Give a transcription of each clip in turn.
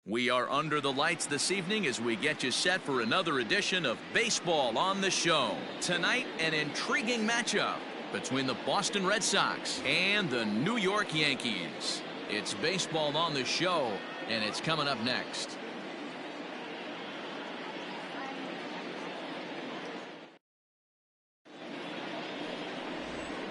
We are under the lights this evening as we get you set for another edition of Baseball on the Show. Tonight, an intriguing matchup between the Boston Red Sox and the New York Yankees. It's Baseball on the Show, and it's coming up next.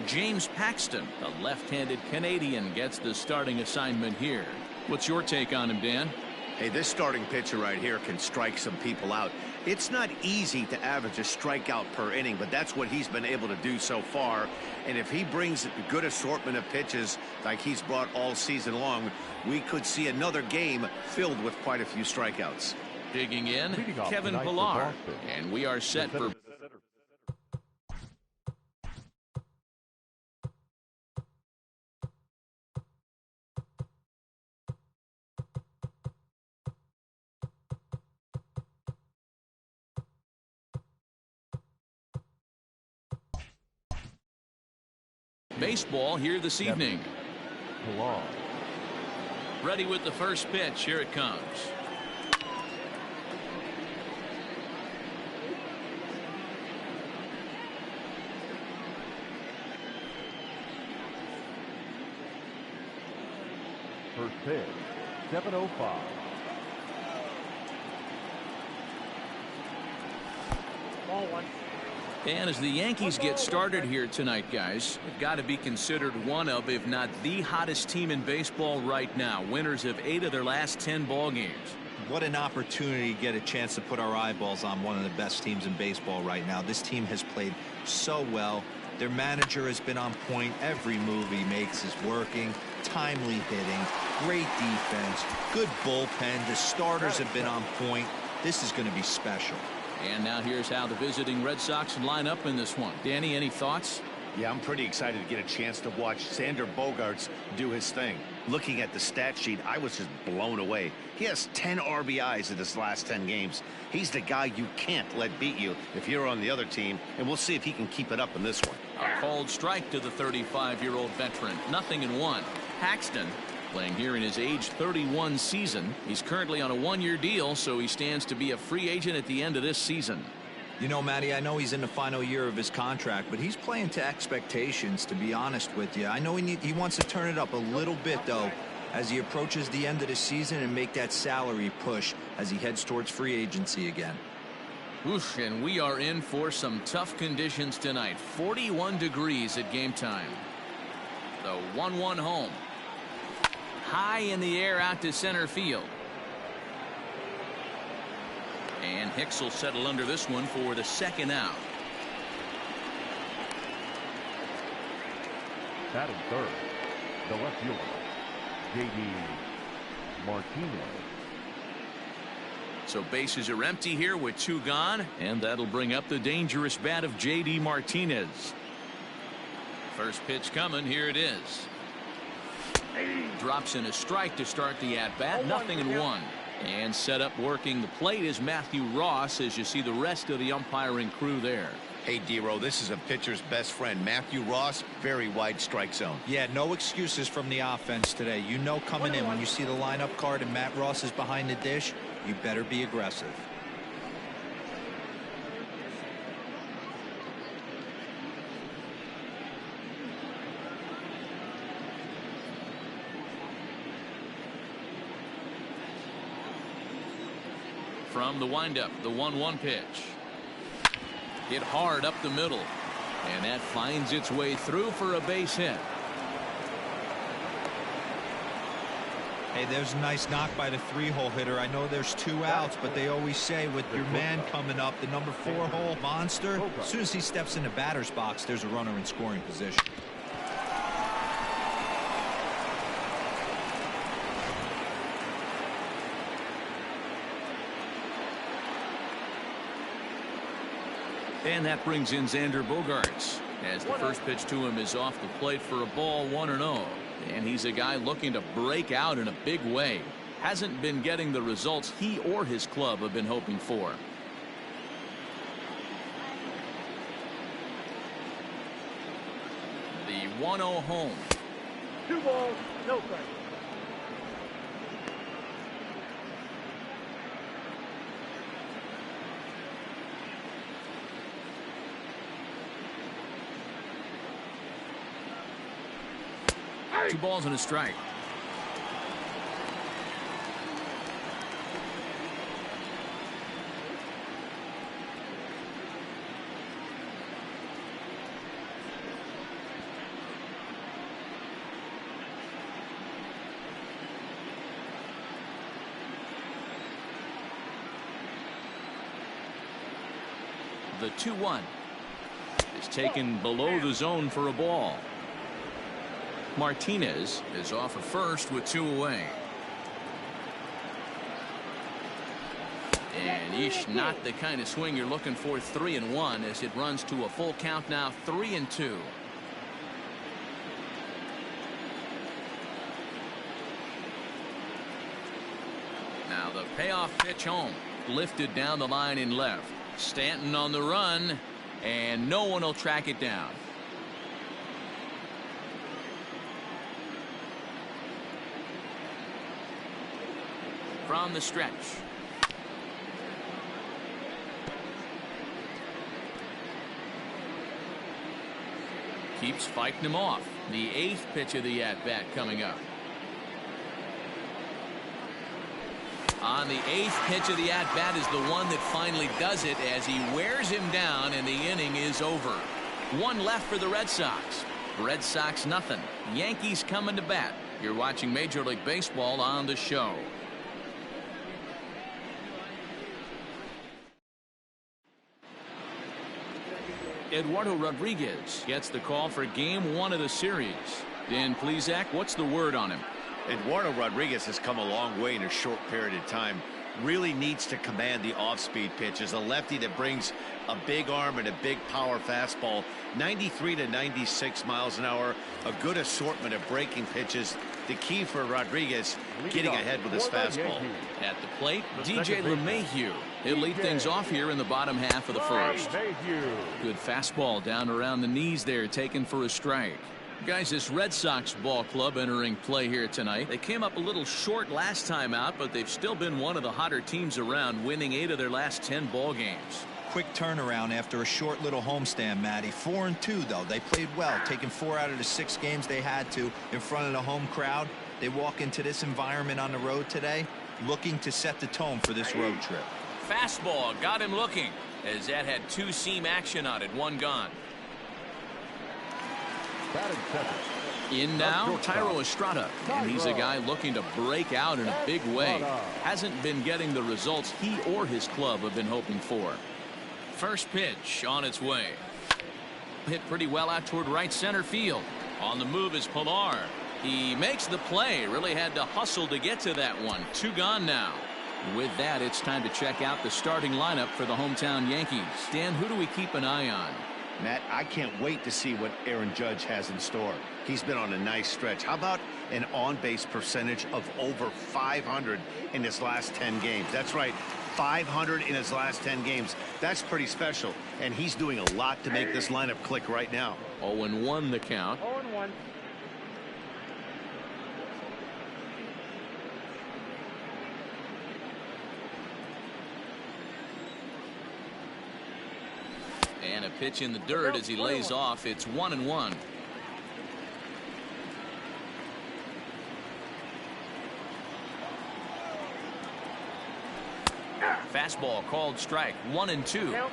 James Paxton, the left-handed Canadian, gets the starting assignment here. What's your take on him, Dan? Hey, this starting pitcher right here can strike some people out. It's not easy to average a strikeout per inning, but that's what he's been able to do so far. And if he brings a good assortment of pitches like he's brought all season long, we could see another game filled with quite a few strikeouts. Digging in, Kevin Pillar. And we are set for baseball here this evening. Ready with the first pitch. Here it comes. First pitch, 7:05. Ball one. And as the Yankees get started here tonight, guys, they've got to be considered one of, if not the hottest team in baseball right now. Winners of 8 of their last 10 ball games. What an opportunity to get a chance to put our eyeballs on one of the best teams in baseball right now. This team has played so well. Their manager has been on point. Every move he makes is working. Timely hitting, great defense, good bullpen. The starters have been on point. This is going to be special. And now here's how the visiting Red Sox line up in this one. Danny, any thoughts? Yeah, I'm pretty excited to get a chance to watch Xander Bogaerts do his thing. Looking at the stat sheet, I was just blown away. He has 10 RBIs in his last 10 games. He's the guy you can't let beat you if you're on the other team, and we'll see if he can keep it up in this one. A cold strike to the 35-year-old veteran. 0-1. Paxton playing here in his age 31 season. He's currently on a 1-year deal, so he stands to be a free agent at the end of this season. You know, Matty, I know he's in the final year of his contract, but he's playing to expectations, to be honest with you. I know he wants to turn it up a little bit, though, as he approaches the end of the season and make that salary push as he heads towards free agency again. Oof, and we are in for some tough conditions tonight. 41 degrees at game time. The 1-1 home. High in the air out to center field. And Hicks will settle under this one for the second out. Batting third, the left fielder, J.D. Martinez. So bases are empty here with 2 gone, and that'll bring up the dangerous bat of J.D. Martinez. First pitch coming. Here it is. Drops in a strike to start the at-bat. 0-1. And set up working the plate is Matthew Ross, as you see the rest of the umpiring crew there. Hey, D-Row, this is a pitcher's best friend. Matthew Ross, very wide strike zone. Yeah, no excuses from the offense today. You know coming in when you see the lineup card and Matt Ross is behind the dish, you better be aggressive. From the windup, the 1-1 pitch. Hit hard up the middle. And that finds its way through for a base hit. Hey, there's a nice knock by the 3-hole hitter. I know there's 2 outs, but they always say with your man coming up, the number 4-hole monster, as soon as he steps in the batter's box, there's a runner in scoring position. And that brings in Xander Bogaerts, as the first pitch to him is off the plate for a ball, 1-0. And he's a guy looking to break out in a big way. Hasn't been getting the results he or his club have been hoping for. The 1-0 home. 2 balls, no strikes. 2 balls and a strike. The 2-1 is taken below the zone for a ball. Martinez is off of first with 2 away. And not the kind of swing you're looking for. 3-1 as it runs to a full count now. 3-2. Now the payoff pitch home, lifted down the line in left. Stanton on the run, and no one will track it down. From the stretch. Keeps fighting him off. The 8th pitch of the at-bat coming up. On the 8th pitch of the at-bat is the one that finally does it as he wears him down, and the inning is over. 1 left for the Red Sox. Red Sox nothing. Yankees coming to bat. You're watching Major League Baseball on the show. Eduardo Rodriguez gets the call for game 1 of the series. Dan Plesac, what's the word on him? Eduardo Rodriguez has come a long way in a short period of time. Really needs to command the off-speed pitches. A lefty that brings a big arm and a big power fastball. 93 to 96 miles an hour. A good assortment of breaking pitches. The key for Rodriguez, getting ahead with his fastball. At the plate, DJ LeMahieu. He'll lead things off here in the bottom half of the first. Good fastball down around the knees there, taken for a strike. Guys, this Red Sox ball club entering play here tonight. They came up a little short last time out, but they've still been one of the hotter teams around, winning 8 of their last 10 ball games. Quick turnaround after a short little homestand, Matty. 4-2 though. They played well, taking 4 out of the 6 games they had to in front of the home crowd. They walk into this environment on the road today looking to set the tone for this road trip. Fastball got him looking, as that had 2-seam action on it. 1 gone. In now, Tyro Estrada, and he's a guy looking to break out in a big way. Hasn't been getting the results he or his club have been hoping for. First pitch on its way. Hit pretty well out toward right center field. On the move is Pilar. He makes the play. Really had to hustle to get to that one. 2 gone now. With that, it's time to check out the starting lineup for the hometown Yankees. Dan, who do we keep an eye on? Matt, I can't wait to see what Aaron Judge has in store. He's been on a nice stretch. How about an on-base percentage of over 500 in his last 10 games? That's right, 500 in his last 10 games. That's pretty special, and he's doing a lot to make this lineup click right now. 0-1 the count. 0-1. And a pitch in the dirt as he lays off. It's 1-1. Fastball called strike. 1-2.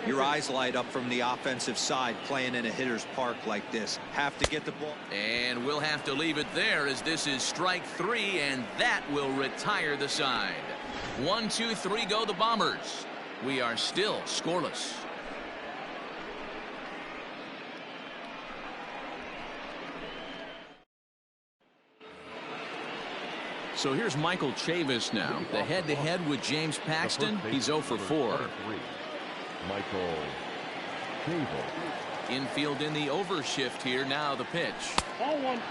Your eyes light up from the offensive side playing in a hitter's park like this. Have to get the ball. And we'll have to leave it there as this is strike 3, and that will retire the side. 1, 2, 3 go the Bombers. We are still scoreless. So here's Michael Chavis now. The head-to-head with James Paxton. He's 0 for 4. Michael Chavis. Infield in the overshift here. Now the pitch. 0-1.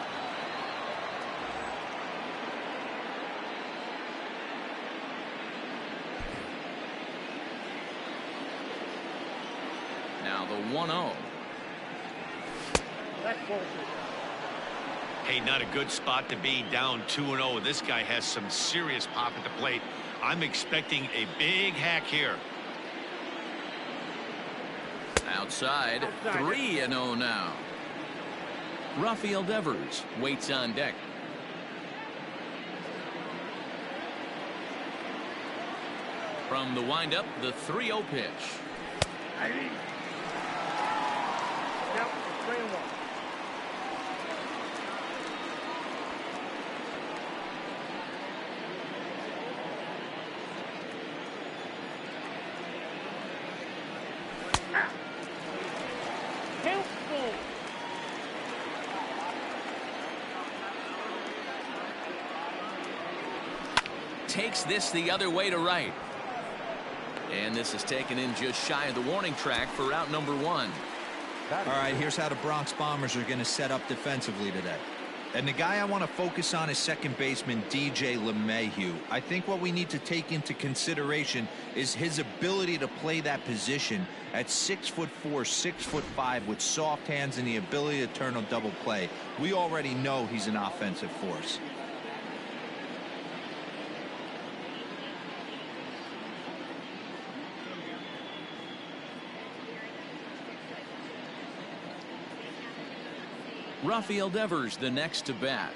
Now the 1-0. That's bullshit. Hey, not a good spot to be, down 2-0. This guy has some serious pop at the plate. I'm expecting a big hack here. Outside, 3-0 now. Rafael Devers waits on deck. From the windup, the 3-0 pitch. Count 3-1. Count full. Takes this the other way to right. And this is taken in just shy of the warning track for out number 1. All right, here's how the Bronx Bombers are going to set up defensively today. And the guy I want to focus on is second baseman DJ LeMahieu. I think what we need to take into consideration is his ability to play that position at 6'4", 6'5", with soft hands and the ability to turn a double play. We already know he's an offensive force. Rafael Devers the next to bat,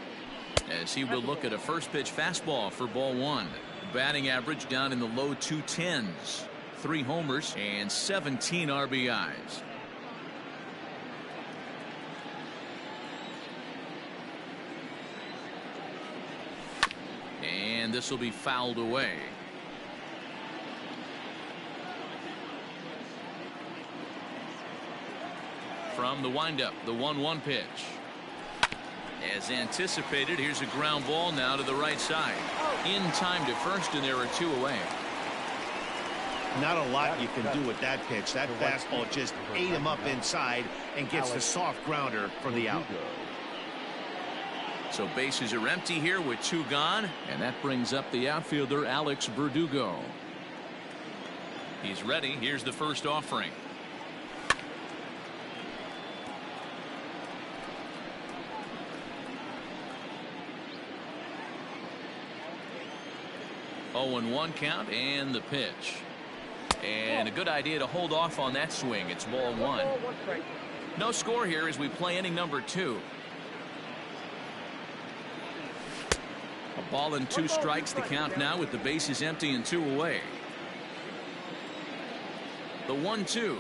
as he will look at a first pitch fastball for ball 1. Batting average down in the low 210s, 3 homers and 17 RBIs. And this will be fouled away. From the windup, the 1-1 pitch. As anticipated, here's a ground ball now to the right side. In time to first, and there are 2 away. Not a lot you can do with that pitch. That fastball just ate him up inside and gets the soft grounder for the out. So bases are empty here with 2 gone, and that brings up the outfielder Alex Verdugo. He's ready. Here's the first offering. Oh, and 1 count, and the pitch. And a good idea to hold off on that swing. It's ball 1. No score here as we play inning number 2. A ball and 2 strikes, the count now with the bases empty and 2 away. The 1-2.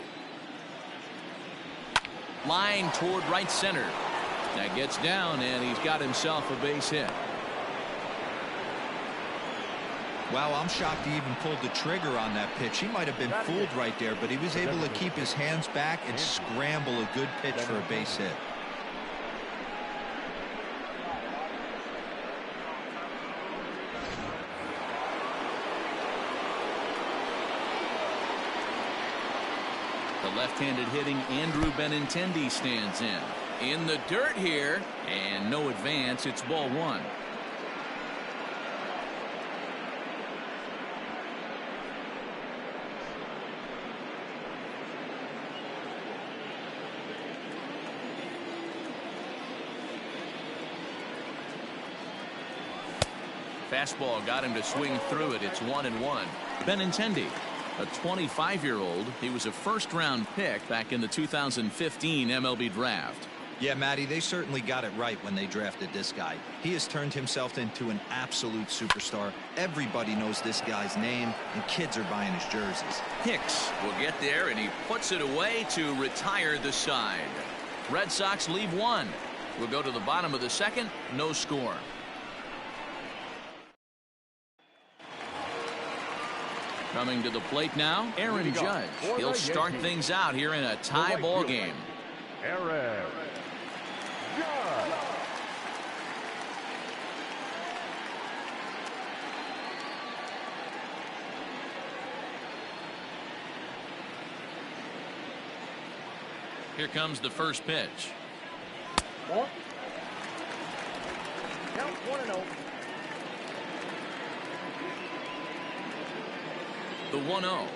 Line toward right center. That gets down, and he's got himself a base hit. Wow, I'm shocked he even pulled the trigger on that pitch. He might have been fooled right there, but he was able to keep his hands back and scramble a good pitch for a base hit. The left-handed hitting Andrew Benintendi stands in the dirt here, and no advance. It's ball 1. Fastball got him to swing through it. It's 1-1. Benintendi, a 25-year-old. He was a first-round pick back in the 2015 MLB draft. Yeah, Matty, they certainly got it right when they drafted this guy. He has turned himself into an absolute superstar. Everybody knows this guy's name, and kids are buying his jerseys. Hicks will get there, and he puts it away to retire the side. Red Sox leave 1. We'll go to the bottom of the 2nd. No score. Coming to the plate now, Aaron Judge. He'll start things out here in a tie ball game. Aaron Judge. Here comes the first pitch. Ball. Count 1-0. The 1-0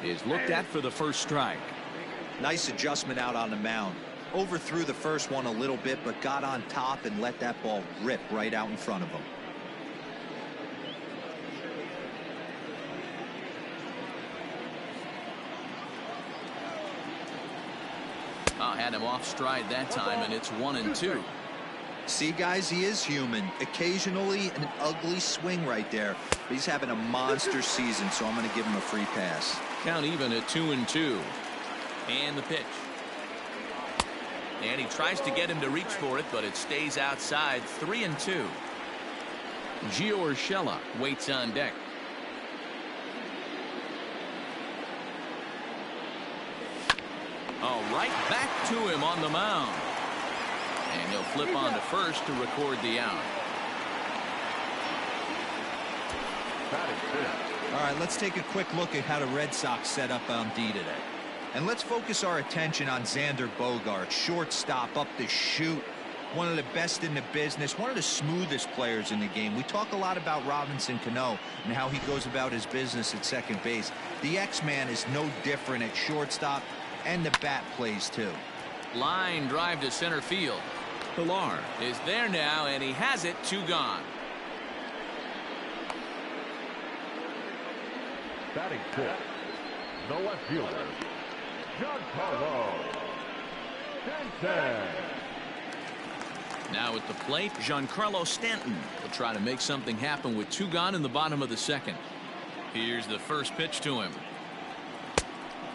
is looked at for the first strike. Nice adjustment out on the mound. Overthrew the first one a little bit, but got on top and let that ball rip right out in front of him. Well, had him off stride that time, and it's 1-2. See, guys, he is human. Occasionally an ugly swing right there, but he's having a monster season, so I'm going to give him a free pass. Count even at 2-2. And the pitch. And he tries to get him to reach for it, but it stays outside. 3-2. Gio Urshela waits on deck. All right, back to him on the mound. And he'll flip on to first to record the out. All right, let's take a quick look at how the Red Sox set up on D today. And let's focus our attention on Xander Bogaerts, shortstop, up the chute. One of the best in the business, one of the smoothest players in the game. We talk a lot about Robinson Cano and how he goes about his business at second base. The X-Man is no different at shortstop, and the bat plays too. Line drive to center field. Pilar is there now, and he has it. 2 gone. Batting fifth, the left fielder, Giancarlo Stanton. Now at the plate, Giancarlo Stanton will try to make something happen with 2 gone in the bottom of the second. Here's the first pitch to him.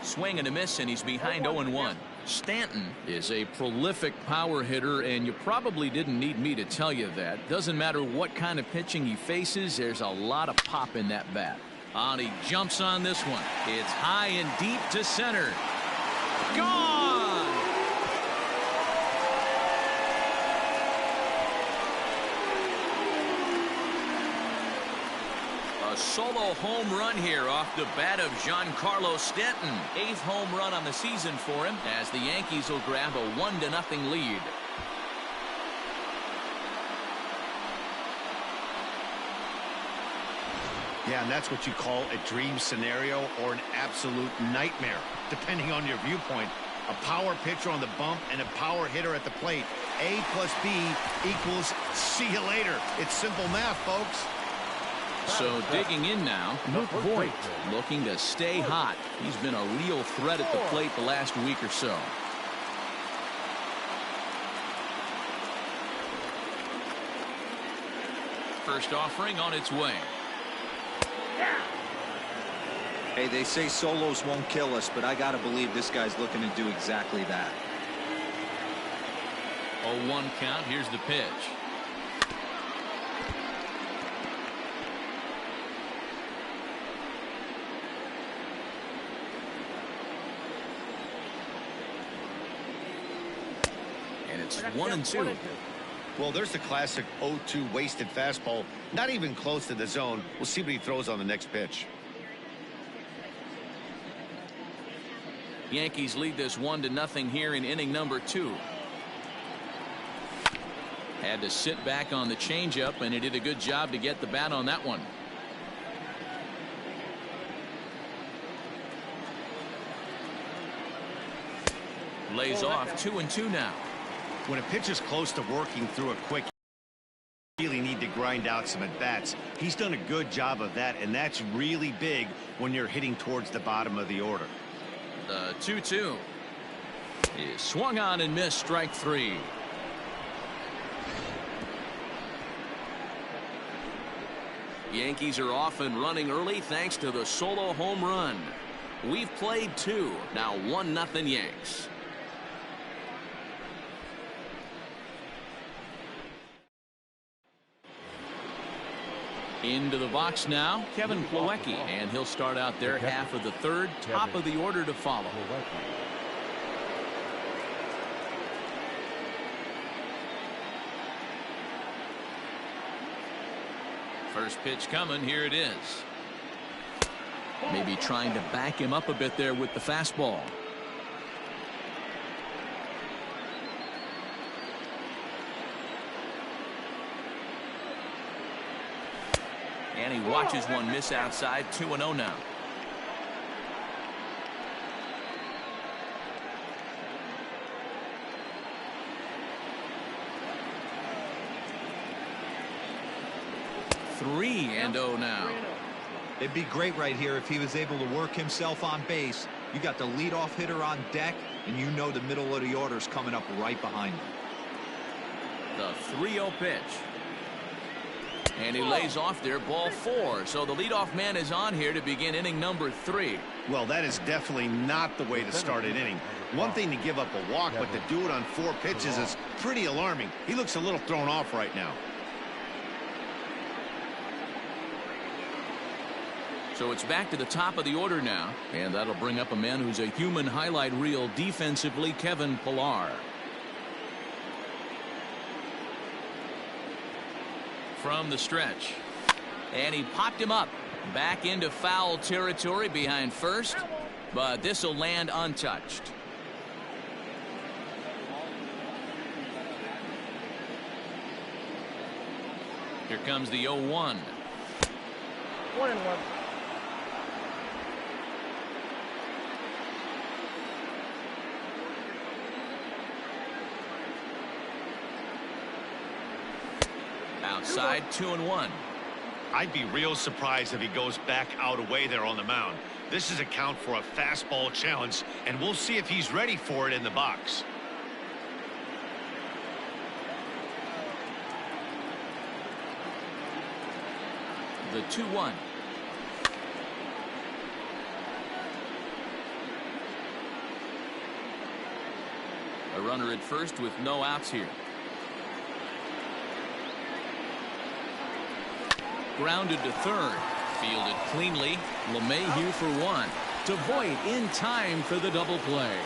Swing and a miss, and he's behind 0-1. Stanton is a prolific power hitter, and you probably didn't need me to tell you that. Doesn't matter what kind of pitching he faces, there's a lot of pop in that bat. And he jumps on this one. It's high and deep to center. Gone! A solo home run here off the bat of Giancarlo Stanton. 8th home run on the season for him, as the Yankees will grab a 1-0 lead. Yeah, and that's what you call a dream scenario or an absolute nightmare, depending on your viewpoint. A power pitcher on the bump and a power hitter at the plate. A plus B equals see you later. It's simple math, folks. So digging in now, Luke Voigt looking to stay hot. He's been a real threat at the plate the last week or so. First offering on its way. Hey, they say solos won't kill us, but I got to believe this guy's looking to do exactly that. 0-1 count. Here's the pitch. And it's 1-2. Well, there's the classic 0-2 wasted fastball. Not even close to the zone. We'll see what he throws on the next pitch. Yankees lead this 1-0 here in inning number 2. Had to sit back on the changeup, and he did a good job to get the bat on that one. Lays off. 2-2 now. When a pitcher's close to working through a quick, you really need to grind out some at-bats. He's done a good job of that, and that's really big when you're hitting towards the bottom of the order. The 2-2 is swung on and missed. Strike 3. Yankees are off and running early thanks to the solo home run. We've played 2. Now 1-0 Yanks. Into the box now, Kevin Plawecki, and he'll start out there half of the third. Top of the order to follow. First pitch coming. Here it is. Maybe trying to back him up a bit there with the fastball. And he watches one miss outside. 2-0 now. Three and 0 now. It'd be great right here if he was able to work himself on base You got the leadoff hitter on deck, and you know the middle of the order is coming up right behind him. The 3-0 pitch. And he lays off there, ball 4. So the leadoff man is on here to begin inning number 3. Well, that is definitely not the way to start an inning. One thing to give up a walk, but to do it on 4 pitches is pretty alarming. He looks a little thrown off right now. So it's back to the top of the order now, and that'll bring up a man who's a human highlight reel defensively, Kevin Pillar. From the stretch, and he popped him up back into foul territory behind first, but this will land untouched. Here comes the 0-1. 1-1. Outside, 2-1. I'd be real surprised if he goes back out away there on the mound. This is a count for a fastball challenge, and we'll see if he's ready for it in the box. The 2-1. A runner at first with no outs here. Grounded to third. Fielded cleanly. LeMahieu for 1. To Voit in time for the double play.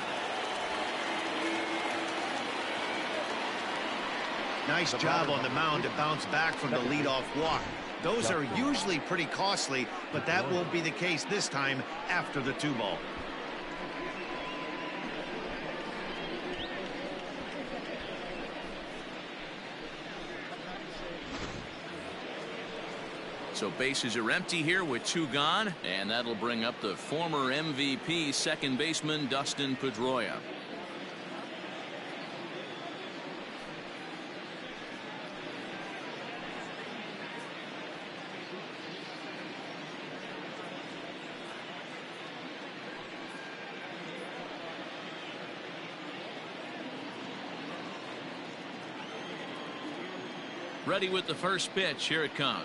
Nice job on the mound to bounce back from the leadoff walk. Those are usually pretty costly, but that won't be the case this time after the 2-ball. So bases are empty here with 2 gone, and that'll bring up the former MVP second baseman Dustin Pedroia. Ready with the first pitch. Here it comes.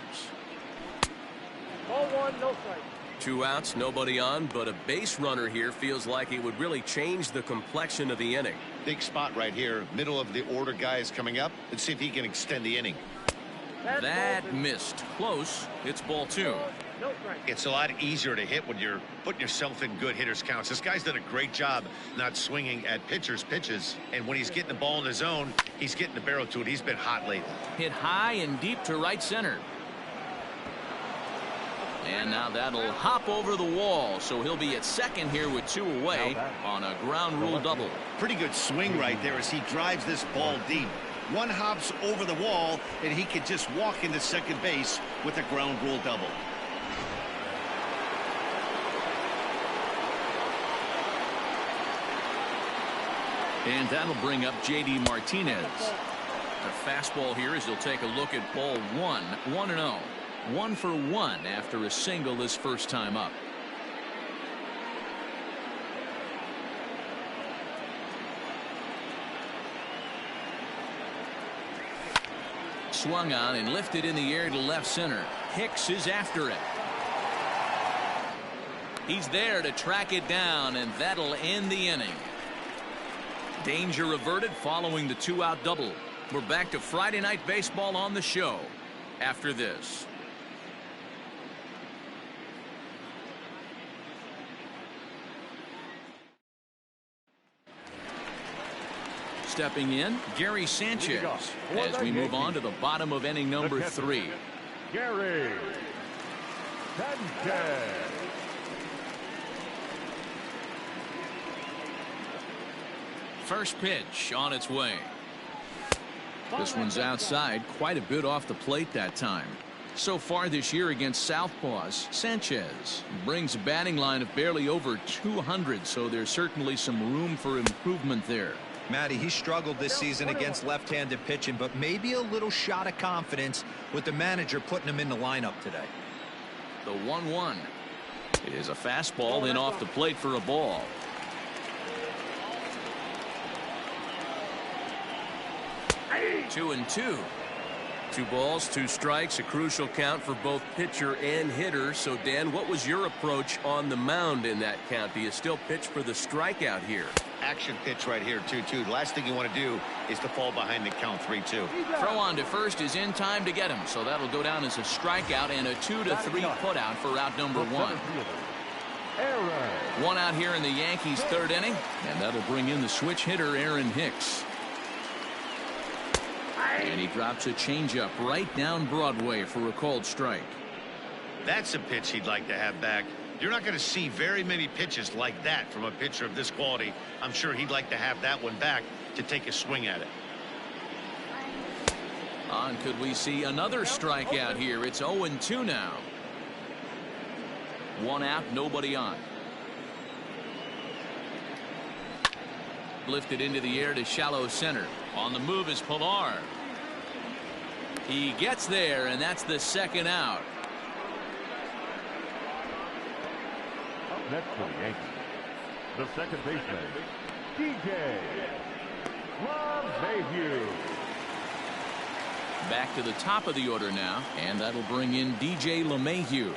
Ball 1, no strike. 2 outs, nobody on, but a base runner here feels like it would really change the complexion of the inning. Big spot right here. Middle of the order guy is coming up. Let's see if he can extend the inning. That missed. Close. It's ball 2. No strike. It's a lot easier to hit when you're putting yourself in good hitters counts. This guy's done a great job not swinging at pitchers' pitches. And when he's getting the ball in the zone, he's getting the barrel to it. He's been hot lately. Hit high and deep to right center. And now that'll hop over the wall, so he'll be at second here with 2 away on a ground rule double. Pretty good swing right there as he drives this ball deep. 1 hops over the wall, and he can just walk into second base with a ground rule double. And that'll bring up J.D. Martinez. The fastball here as he'll take a look at ball 1, 1-0. 1 for 1 after a single his first time up. Swung on and lifted in the air to left center. Hicks is after it. He's there to track it down, and that'll end the inning. Danger averted following the 2-out double. We're back to Friday Night Baseball on the show after this. Stepping in, Gary Sanchez, as we move on to the bottom of inning number 3. Gary Sanchez. First pitch on its way. This one's outside, quite a bit off the plate that time. So far this year against Southpaws, Sanchez brings a batting line of barely over 200, so there's certainly some room for improvement there. Matty, he struggled this season against left-handed pitching, but maybe a little shot of confidence with the manager putting him in the lineup today. The 1-1. It is a fastball in off the plate for a ball. Two and two. 2 balls, 2 strikes, a crucial count for both pitcher and hitter. So, Dan, what was your approach on the mound in that count? Do you still pitch for the strikeout here? Action pitch right here, 2-2. The last thing you want to do is to fall behind the count 3-2. Throw on to first is in time to get him. So that'll go down as a strikeout and a 2-3 putout for out number 1. 1 out here in the Yankees' 3rd inning. And that'll bring in the switch hitter, Aaron Hicks. And he drops a changeup right down Broadway for a called strike. That's a pitch he'd like to have back. You're not going to see very many pitches like that from a pitcher of this quality. I'm sure he'd like to have that one back to take a swing at it. On could we see another strikeout here? It's 0-2 now. 1 out, nobody on. Lifted into the air to shallow center. On the move is Pilar. He gets there, and that's the 2nd out. Up next for the Yankees, the second baseman, DJ LeMahieu. Back to the top of the order now, and that'll bring in DJ LeMahieu.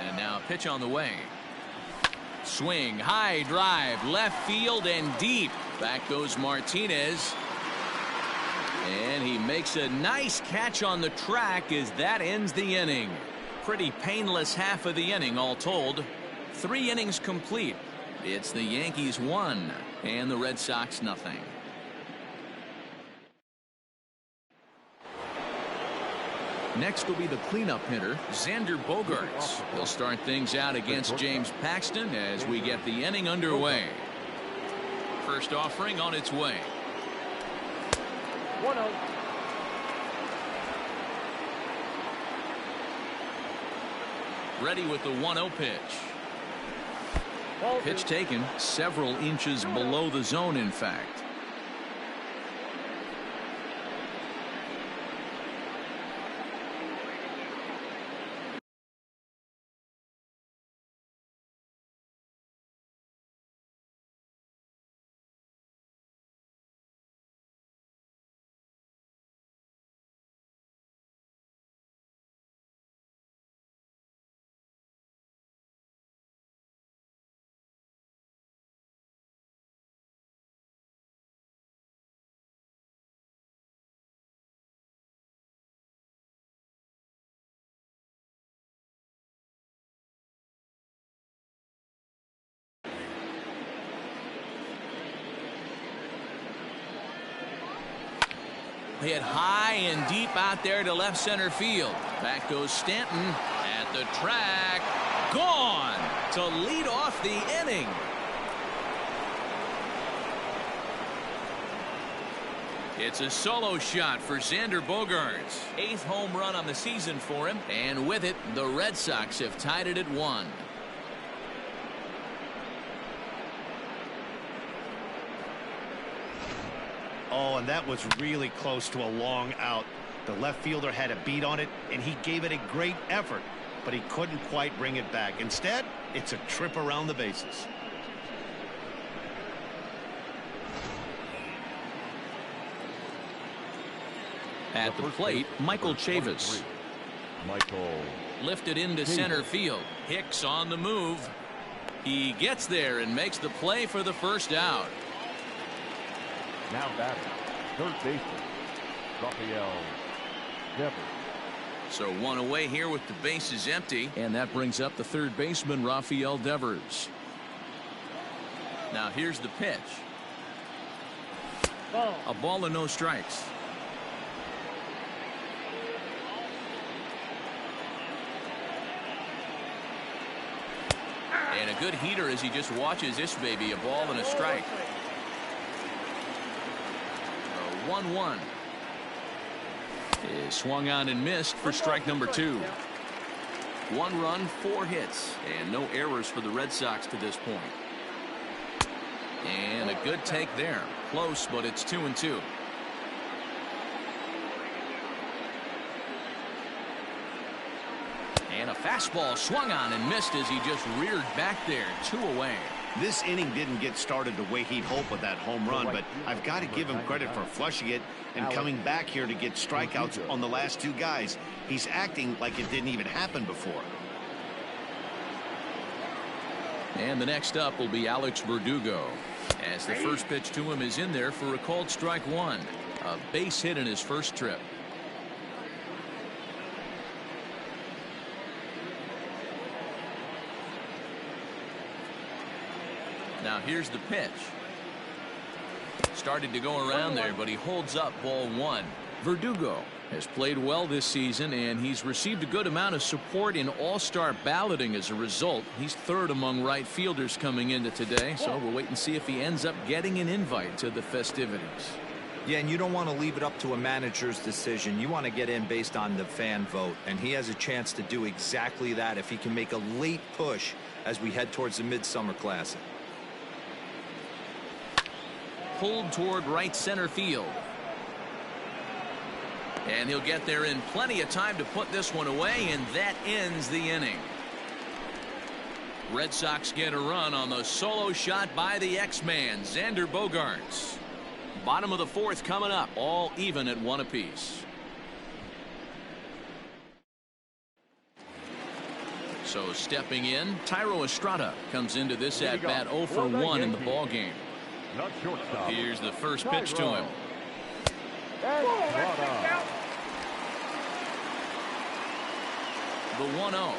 And now a pitch on the way. Swing, high drive, left field and deep. Back goes Martinez. And he makes a nice catch on the track as that ends the inning. Pretty painless half of the inning all told. 3 innings complete. It's the Yankees 1 and the Red Sox nothing. Next will be the cleanup hitter, Xander Bogaerts. He'll start things out against James Paxton as we get the inning underway. First offering on its way. 1-0. Ready with the 1-0 pitch. Ball Pitch 2. taken several inches below the zone, in fact. Hit high and deep out there to left center field. Back goes Stanton at the track. Gone to lead off the inning. It's a solo shot for Xander Bogaerts. 8th home run on the season for him. And with it, the Red Sox have tied it at 1. Oh, and that was really close to a long out. The left fielder had a beat on it, and he gave it a great effort, but he couldn't quite bring it back. Instead, it's a trip around the bases. At the plate, Michael Chavis. Michael. Lifted into center field. Hicks on the move. He gets there and makes the play for the first out. Now batting, third baseman, Rafael Devers. So 1 away here with the bases empty, and that brings up the third baseman, Rafael Devers. Now here's the pitch. Ball. A ball and no strikes. And a good heater as he just watches this baby. A ball and a strike. 1-1 is swung on and missed for strike number 2. 1 run, 4 hits, and no errors for the Red Sox to this point. And a good take there. Close, but it's 2-2. And a fastball swung on and missed as he just reared back there. 2 away. This inning didn't get started the way he'd hoped with that home run, but I've got to give him credit for flushing it and coming back here to get strikeouts on the last 2 guys. He's acting like it didn't even happen before. And the next up will be Alex Verdugo, as the first pitch to him is in there for a called strike 1. A base hit in his first trip. Now here's the pitch. Started to go around there, but he holds up ball 1. Verdugo has played well this season, and he's received a good amount of support in all-star balloting as a result. He's 3rd among right fielders coming into today, so we'll wait and see if he ends up getting an invite to the festivities. Yeah, and you don't want to leave it up to a manager's decision. You want to get in based on the fan vote, and he has a chance to do exactly that if he can make a late push as we head towards the Midsummer Classic. Pulled toward right center field. And he'll get there in plenty of time to put this one away, and that ends the inning. Red Sox get a run on the solo shot by the X-Man, Xander Bogaerts. Bottom of the 4th coming up, all even at 1 apiece. So stepping in, Thairo Estrada comes into this at-bat 0 for 1 in the ball game. Not shortstop. Here's the first pitch to him. The 1-0.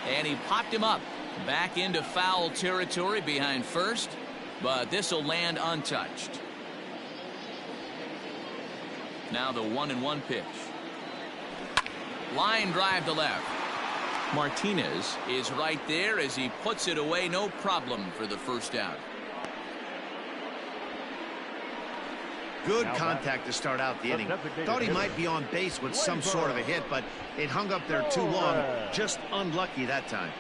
And he popped him up back into foul territory behind first, but this will land untouched. Now the 1-1 pitch. Line drive to left. Martinez is right there as he puts it away, no problem for the first out. Good contact to start out the inning. Thought he might be on base with some sort of a hit, but it hung up there too long. Just unlucky that time.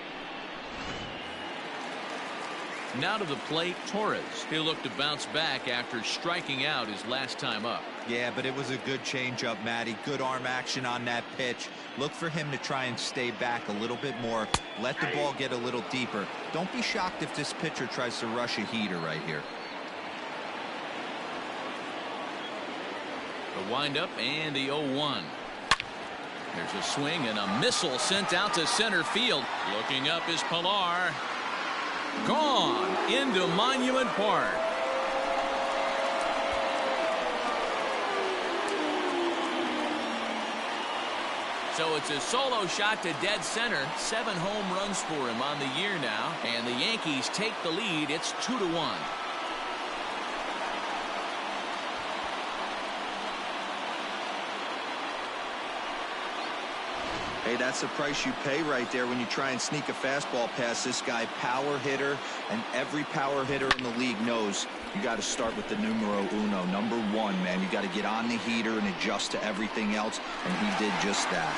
Now to the plate, Torres. He'll look to bounce back after striking out his last time up. Yeah, but it was a good changeup, Matty. Good arm action on that pitch. Look for him to try and stay back a little bit more. Let the ball get a little deeper. Don't be shocked if this pitcher tries to rush a heater right here. The windup and the 0-1. There's a swing and a missile sent out to center field. Looking up is Pilar. Gone into Monument Park. So it's a solo shot to dead center. 7 home runs for him on the year now. And the Yankees take the lead. It's 2-1. Hey, that's the price you pay right there when you try and sneak a fastball past this guy. Power hitter, and every power hitter in the league knows you got to start with the numero uno, number 1, man. You got to get on the heater and adjust to everything else, and he did just that.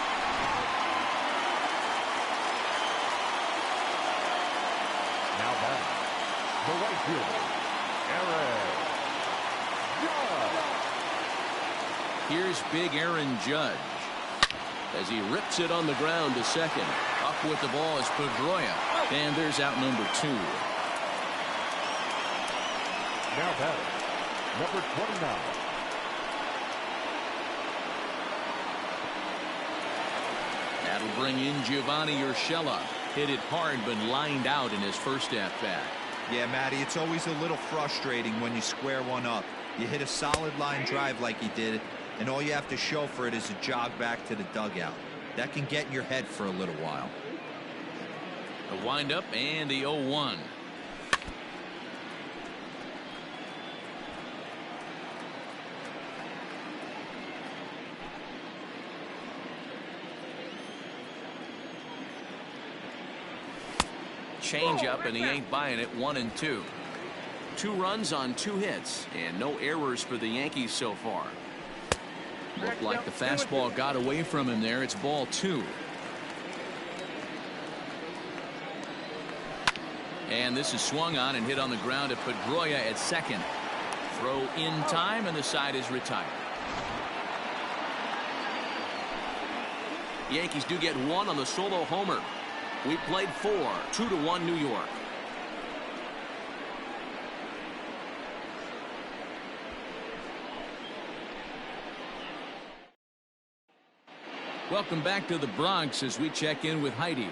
Now batting, the right fielder, Aaron Judge. Here's big Aaron Judge as he rips it on the ground to second. Up with the ball is Pedroia, and there's out number 2. Now batting, number 29. That'll bring in Giovanni Urshela. Hit it hard but lined out in his first at-bat. Yeah, Matty, it's always a little frustrating when you square one up. You hit a solid line drive like he did, and all you have to show for it is a jog back to the dugout. That can get in your head for a little while. The windup and the 0-1. Change up, and he ain't buying it. 1-2. 2 runs on 2 hits, and no errors for the Yankees so far. Looked like the fastball got away from him there. It's ball 2. And this is swung on and hit on the ground at Pedroia at second. Throw in time, and the side is retired. Yankees do get one on the solo homer. We played 4, 2-1 New York. Welcome back to the Bronx as we check in with Heidi.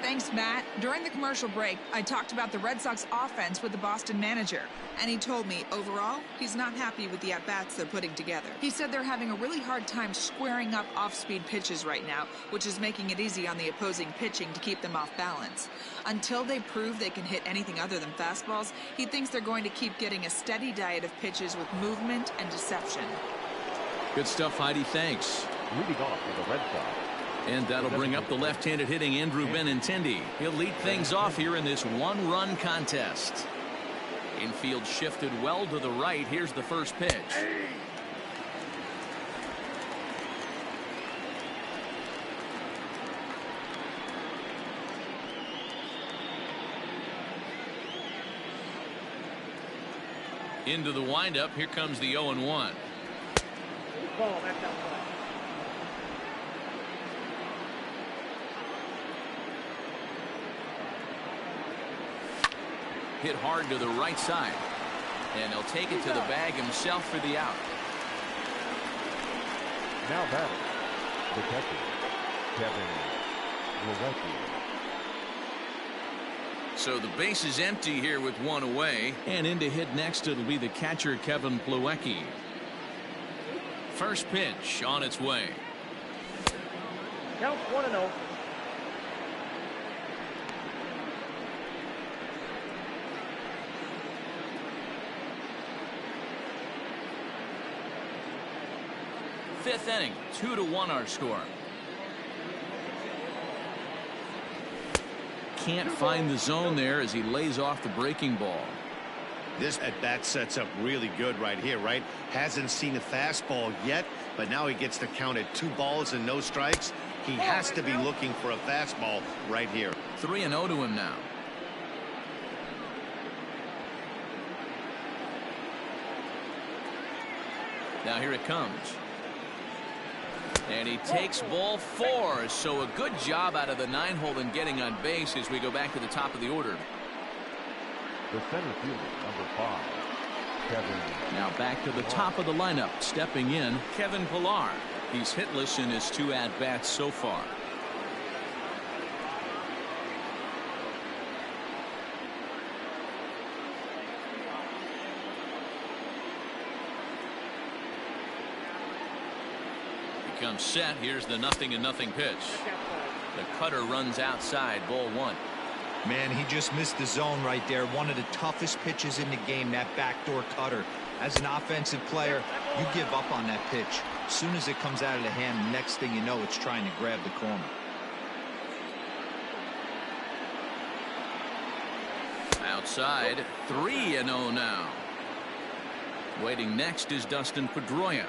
Thanks, Matt. During the commercial break, I talked about the Red Sox offense with the Boston manager, and he told me, overall, he's not happy with the at-bats they're putting together. He said they're having a really hard time squaring up off-speed pitches right now, which is making it easy on the opposing pitching to keep them off balance. Until they prove they can hit anything other than fastballs, he thinks they're going to keep getting a steady diet of pitches with movement and deception. Good stuff, Heidi. Thanks. Leading off for the Red Sox. And that'll bring up the left-handed hitting Andrew Benintendi. He'll lead things off here in this one-run contest. Infield shifted well to the right. Here's the first pitch. Into the windup. Here comes the 0-1. Ball, that's outside. Hit hard to the right side. And he'll take it to the bag himself for the out. Now batting, the catcher, Kevin Plawecki. So the base is empty here with one away. And in to hit next, it'll be the catcher, Kevin Plawecki. First pitch on its way. Count 1-0. Fifth inning, 2-1 our score. Can't find the zone there as he lays off the breaking ball. This at-bat sets up really good right here, right? Hasn't seen a fastball yet, but now he gets to count at 2 balls and no strikes. He has to be looking for a fastball right here. 3-0 to him now. Now here it comes. And he takes ball 4. So a good job out of the 9-hole in getting on base as we go back to the top of the order. The center fielder, number 5, Kevin. Now back to the top of the lineup. Stepping in, Kevin Pillar. He's hitless in his 2 at-bats so far. Comes set. Here's the 0-0 pitch. The cutter runs outside. Ball 1. Man, he just missed the zone right there. One of the toughest pitches in the game, that backdoor cutter. As an offensive player, you give up on that pitch. As soon as it comes out of the hand, the next thing you know, it's trying to grab the corner. Outside. 3-0 now. Waiting next is Dustin Pedroia.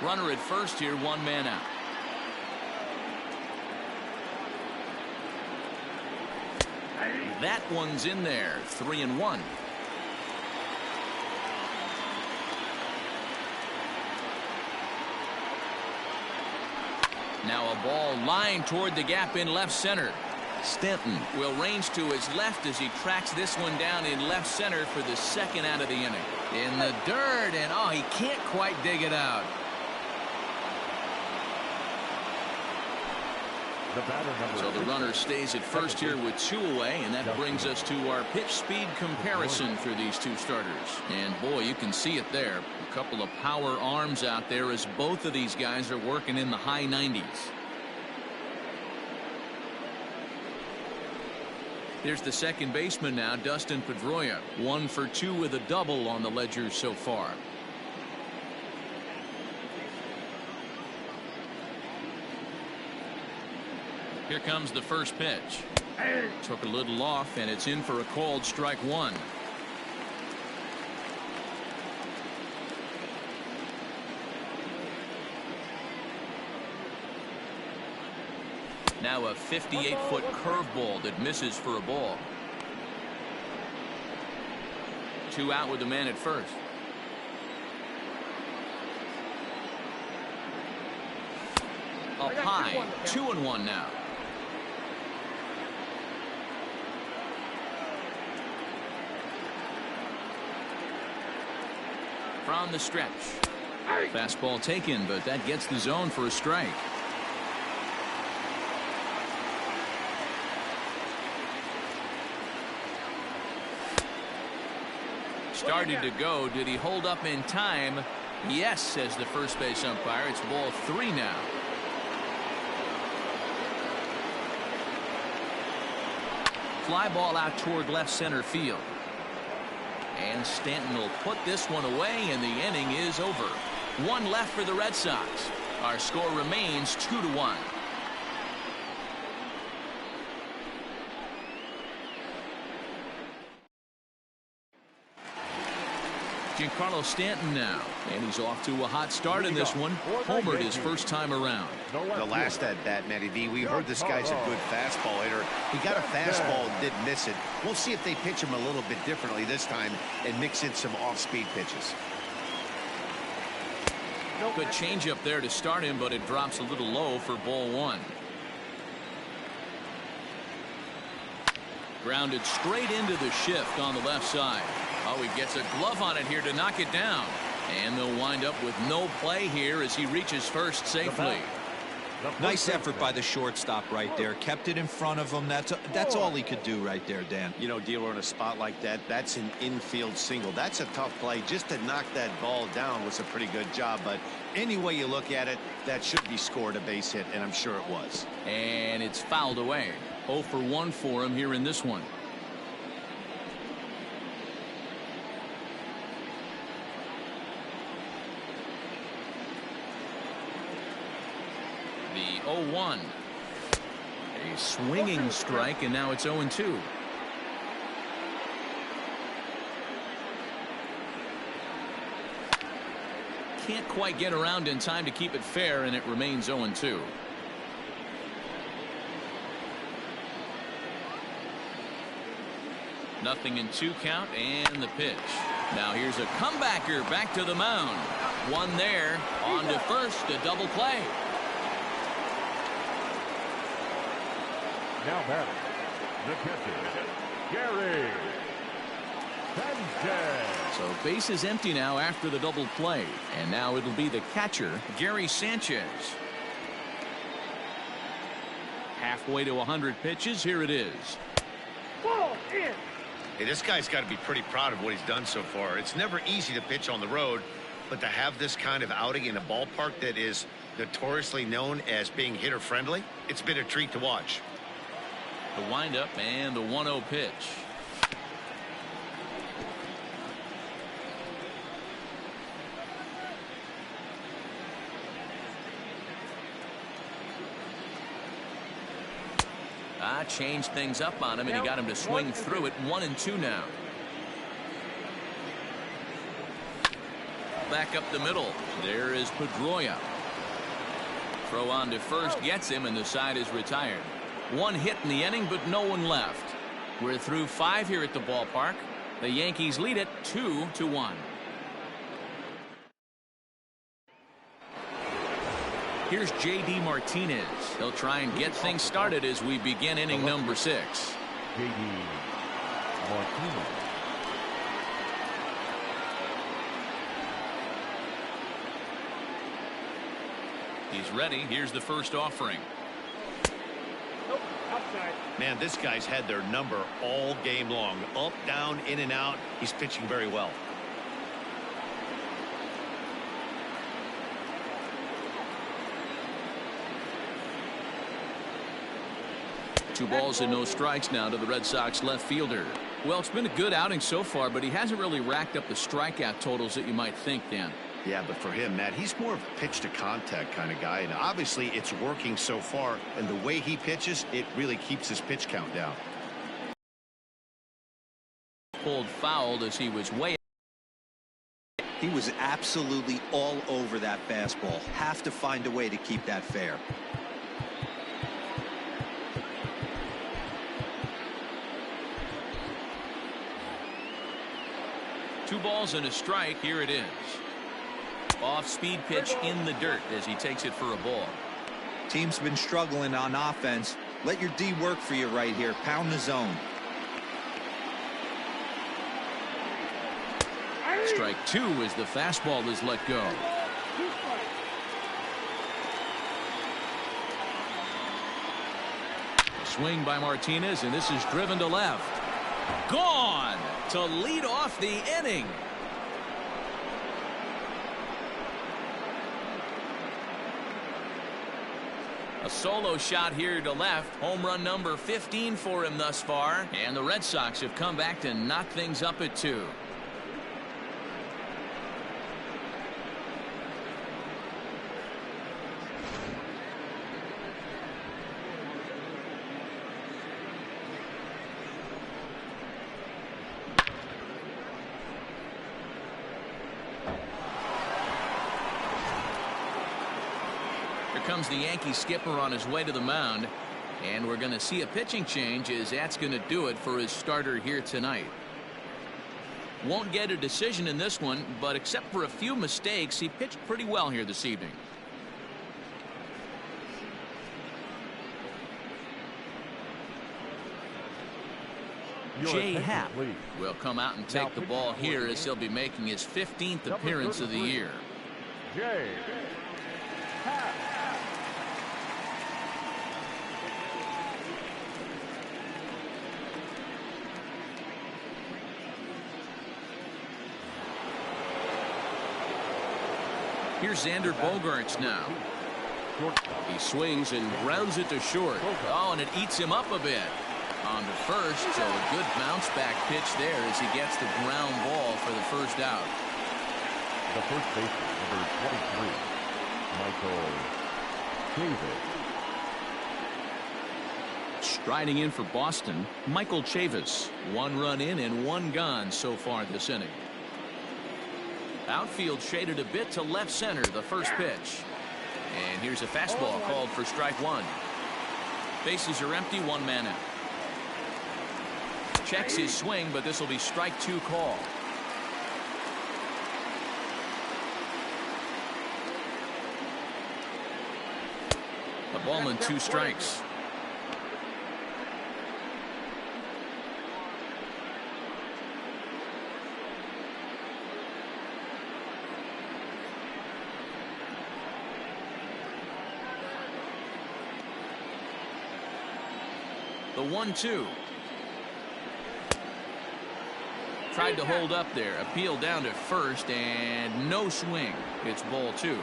Runner at first here, 1 man out. That one's in there. 3-1. Now a ball lined toward the gap in left center. Stanton will range to his left as he tracks this one down in left center for the 2nd out of the inning. In the dirt, and oh, he can't quite dig it out. So the runner stays at first here with 2 away, and that brings us to our pitch speed comparison for these 2 starters. And boy, you can see it there. A couple of power arms out there as both of these guys are working in the high 90s. Here's the second baseman now, Dustin Pedroia. 1 for 2 with a double on the ledger so far. Here comes the first pitch. Took a little off, and it's in for a called strike 1. Now a 58-foot curveball that misses for a ball. 2 out with the man at first. Up high, 2-1 now. From the stretch. Fastball taken, but that gets the zone for a strike. Started to go. Did he hold up in time? Yes, says the first base umpire. It's ball 3 now. Fly ball out toward left center field. And Stanton will put this one away, and the inning is over. 1 left for the Red Sox. Our score remains 2-1. Giancarlo Stanton now, and he's off to a hot start in this one. Homered his first time around. The last at bat, Matty V, we heard this guy's a good fastball hitter. He got a fastball and didn't miss it. We'll see if they pitch him a little bit differently this time and mix in some off-speed pitches. Good changeup there to start him, but it drops a little low for ball 1. Grounded straight into the shift on the left side. Oh, he gets a glove on it here to knock it down. And they'll wind up with no play here as he reaches first safely. Nice effort by the shortstop right there. Kept it in front of him. That's all he could do right there, Dan. You know, Dealer, in a spot like that, that's an infield single. That's a tough play. Just to knock that ball down was a pretty good job. But any way you look at it, that should be scored a base hit, and I'm sure it was. And it's fouled away. 0 for 1 for him here in this one. The 0-1. A swinging strike, and now it's 0-2. Can't quite get around in time to keep it fair, and it remains 0-2. Nothing in 2 count, and the pitch. Now here's a comebacker back to the mound. One there, on to first, a double play. Now batting, the catcher, Gary Sanchez. So base is empty now after the double play. And now it'll be the catcher, Gary Sanchez. Halfway to 100 pitches. Here it is. Ball in. Hey, this guy's got to be pretty proud of what he's done so far. It's never easy to pitch on the road, but to have this kind of outing in a ballpark that is notoriously known as being hitter friendly, it's been a treat to watch. The windup and the 1-0 pitch. Changed things up on him, and he got him to swing through it. 1-2 now. Back up the middle. There is Pedroia. Throw on to first gets him, and the side is retired. 1 hit in the inning, but no one left. We're through 5 here at the ballpark. The Yankees lead it 2-1. Here's J.D. Martinez. He'll try and get things started as we begin inning number 6. J.D. Martinez. He's ready. Here's the first offering. Nope, outside. Man, this guy's had their number all game long. Up, down, in and out. He's pitching very well. Two balls and no strikes now to the Red Sox left fielder. Well, it's been a good outing so far, but he hasn't really racked up the strikeout totals that you might think, Dan. Yeah, but for him, Matt, he's more of a pitch to contact kind of guy, and obviously it's working so far, and the way he pitches, it really keeps his pitch count down. Pulled fouled as he was way. He was absolutely all over that fastball. Have to find a way to keep that fair. Two balls and a strike. Here it is. Off speed pitch in the dirt as he takes it for a ball. Team's been struggling on offense. Let your D work for you right here. Pound the zone. Strike two as the fastball is let go. Swing by Martinez, and this is driven to left. Gone to lead off the inning. A solo shot here to left. Home run number 15 for him thus far. And the Red Sox have come back to knock things up at 2. Comes the Yankee skipper on his way to the mound, and we're going to see a pitching change as that's going to do it for his starter here tonight. Won't get a decision in this one, but except for a few mistakes, he pitched pretty well here this evening. Jay Happ will come out and take the ball here as he'll be making his 15th appearance of the year. Jay Happ. Here's Xander Bogaerts now. He swings and grounds it to short. Oh, and it eats him up a bit. On to first, so a good bounce back pitch there as he gets the ground ball for the first out. The first baseman, number 23, Michael Chavis. Striding in for Boston, Michael Chavis. 1 run in and 1 gone so far this inning. Outfield shaded a bit to left center, the first pitch. And here's a fastball called for strike 1. Bases are empty, 1 man out. Checks his swing, but this will be strike 2 call. A ball and 2 strikes. The 1-2. Tried to hold up there. Appeal down to first and no swing. It's ball 2.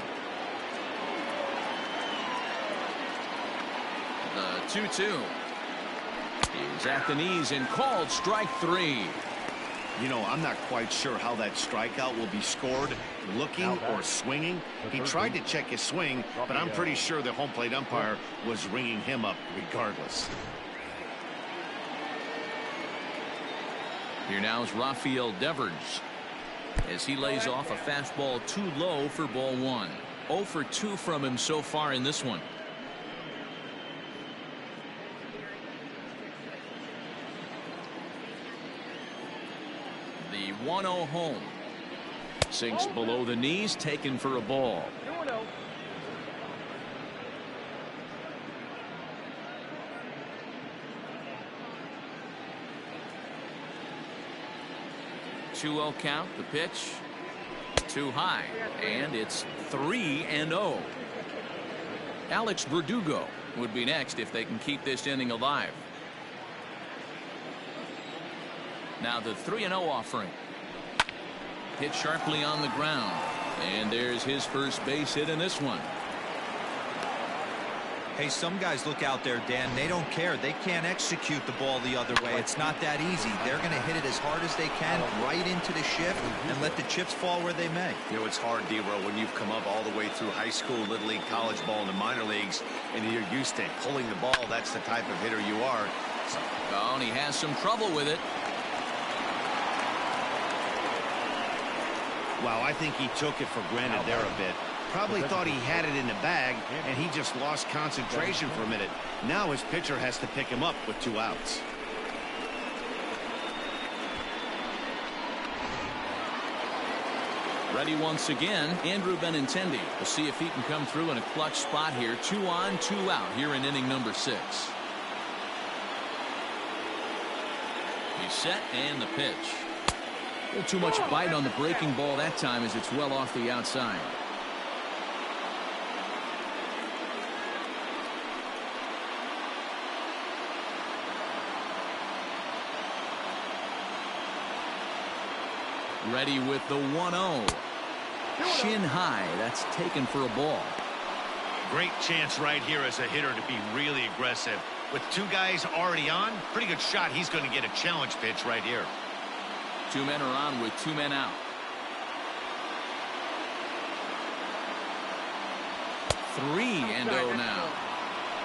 The 2-2. He's at the knees and called strike 3. You know, I'm not quite sure how that strikeout will be scored, looking or swinging. He tried to check his swing, but I'm pretty sure the home plate umpire was ringing him up regardless. Here now is Rafael Devers as he lays off a fastball too low for ball 1. 0 for 2 from him so far in this one. The 1-0 home. Sinks below the knees, taken for a ball. 2-0 count. The pitch too high, and it's 3-0. Alex Verdugo would be next if they can keep this inning alive. Now the 3-0 offering. Hit sharply on the ground, and there's his first base hit in this one. Hey, some guys look out there, Dan. They don't care. They can't execute the ball the other way. It's not that easy. They're going to hit it as hard as they can right into the shift and let the chips fall where they may. You know, it's hard, D-Row, when you've come up all the way through high school, little league, college ball, and the minor leagues, and you're used to pulling the ball. That's the type of hitter you are. Oh, and he has some trouble with it. Wow, I think he took it for granted there a bit. Probably thought he had it in the bag, and he just lost concentration for a minute. Now his pitcher has to pick him up with 2 outs. Ready once again, Andrew Benintendi. We'll see if he can come through in a clutch spot here. 2 on, 2 out here in inning number 6. He's set and the pitch. A little too much bite on the breaking ball that time as it's well off the outside. Ready with the 1-0. Shin high. That's taken for a ball. Great chance right here as a hitter to be really aggressive. With 2 guys already on, pretty good shot. He's going to get a challenge pitch right here. 2 men are on with 2 men out. 3-0 now.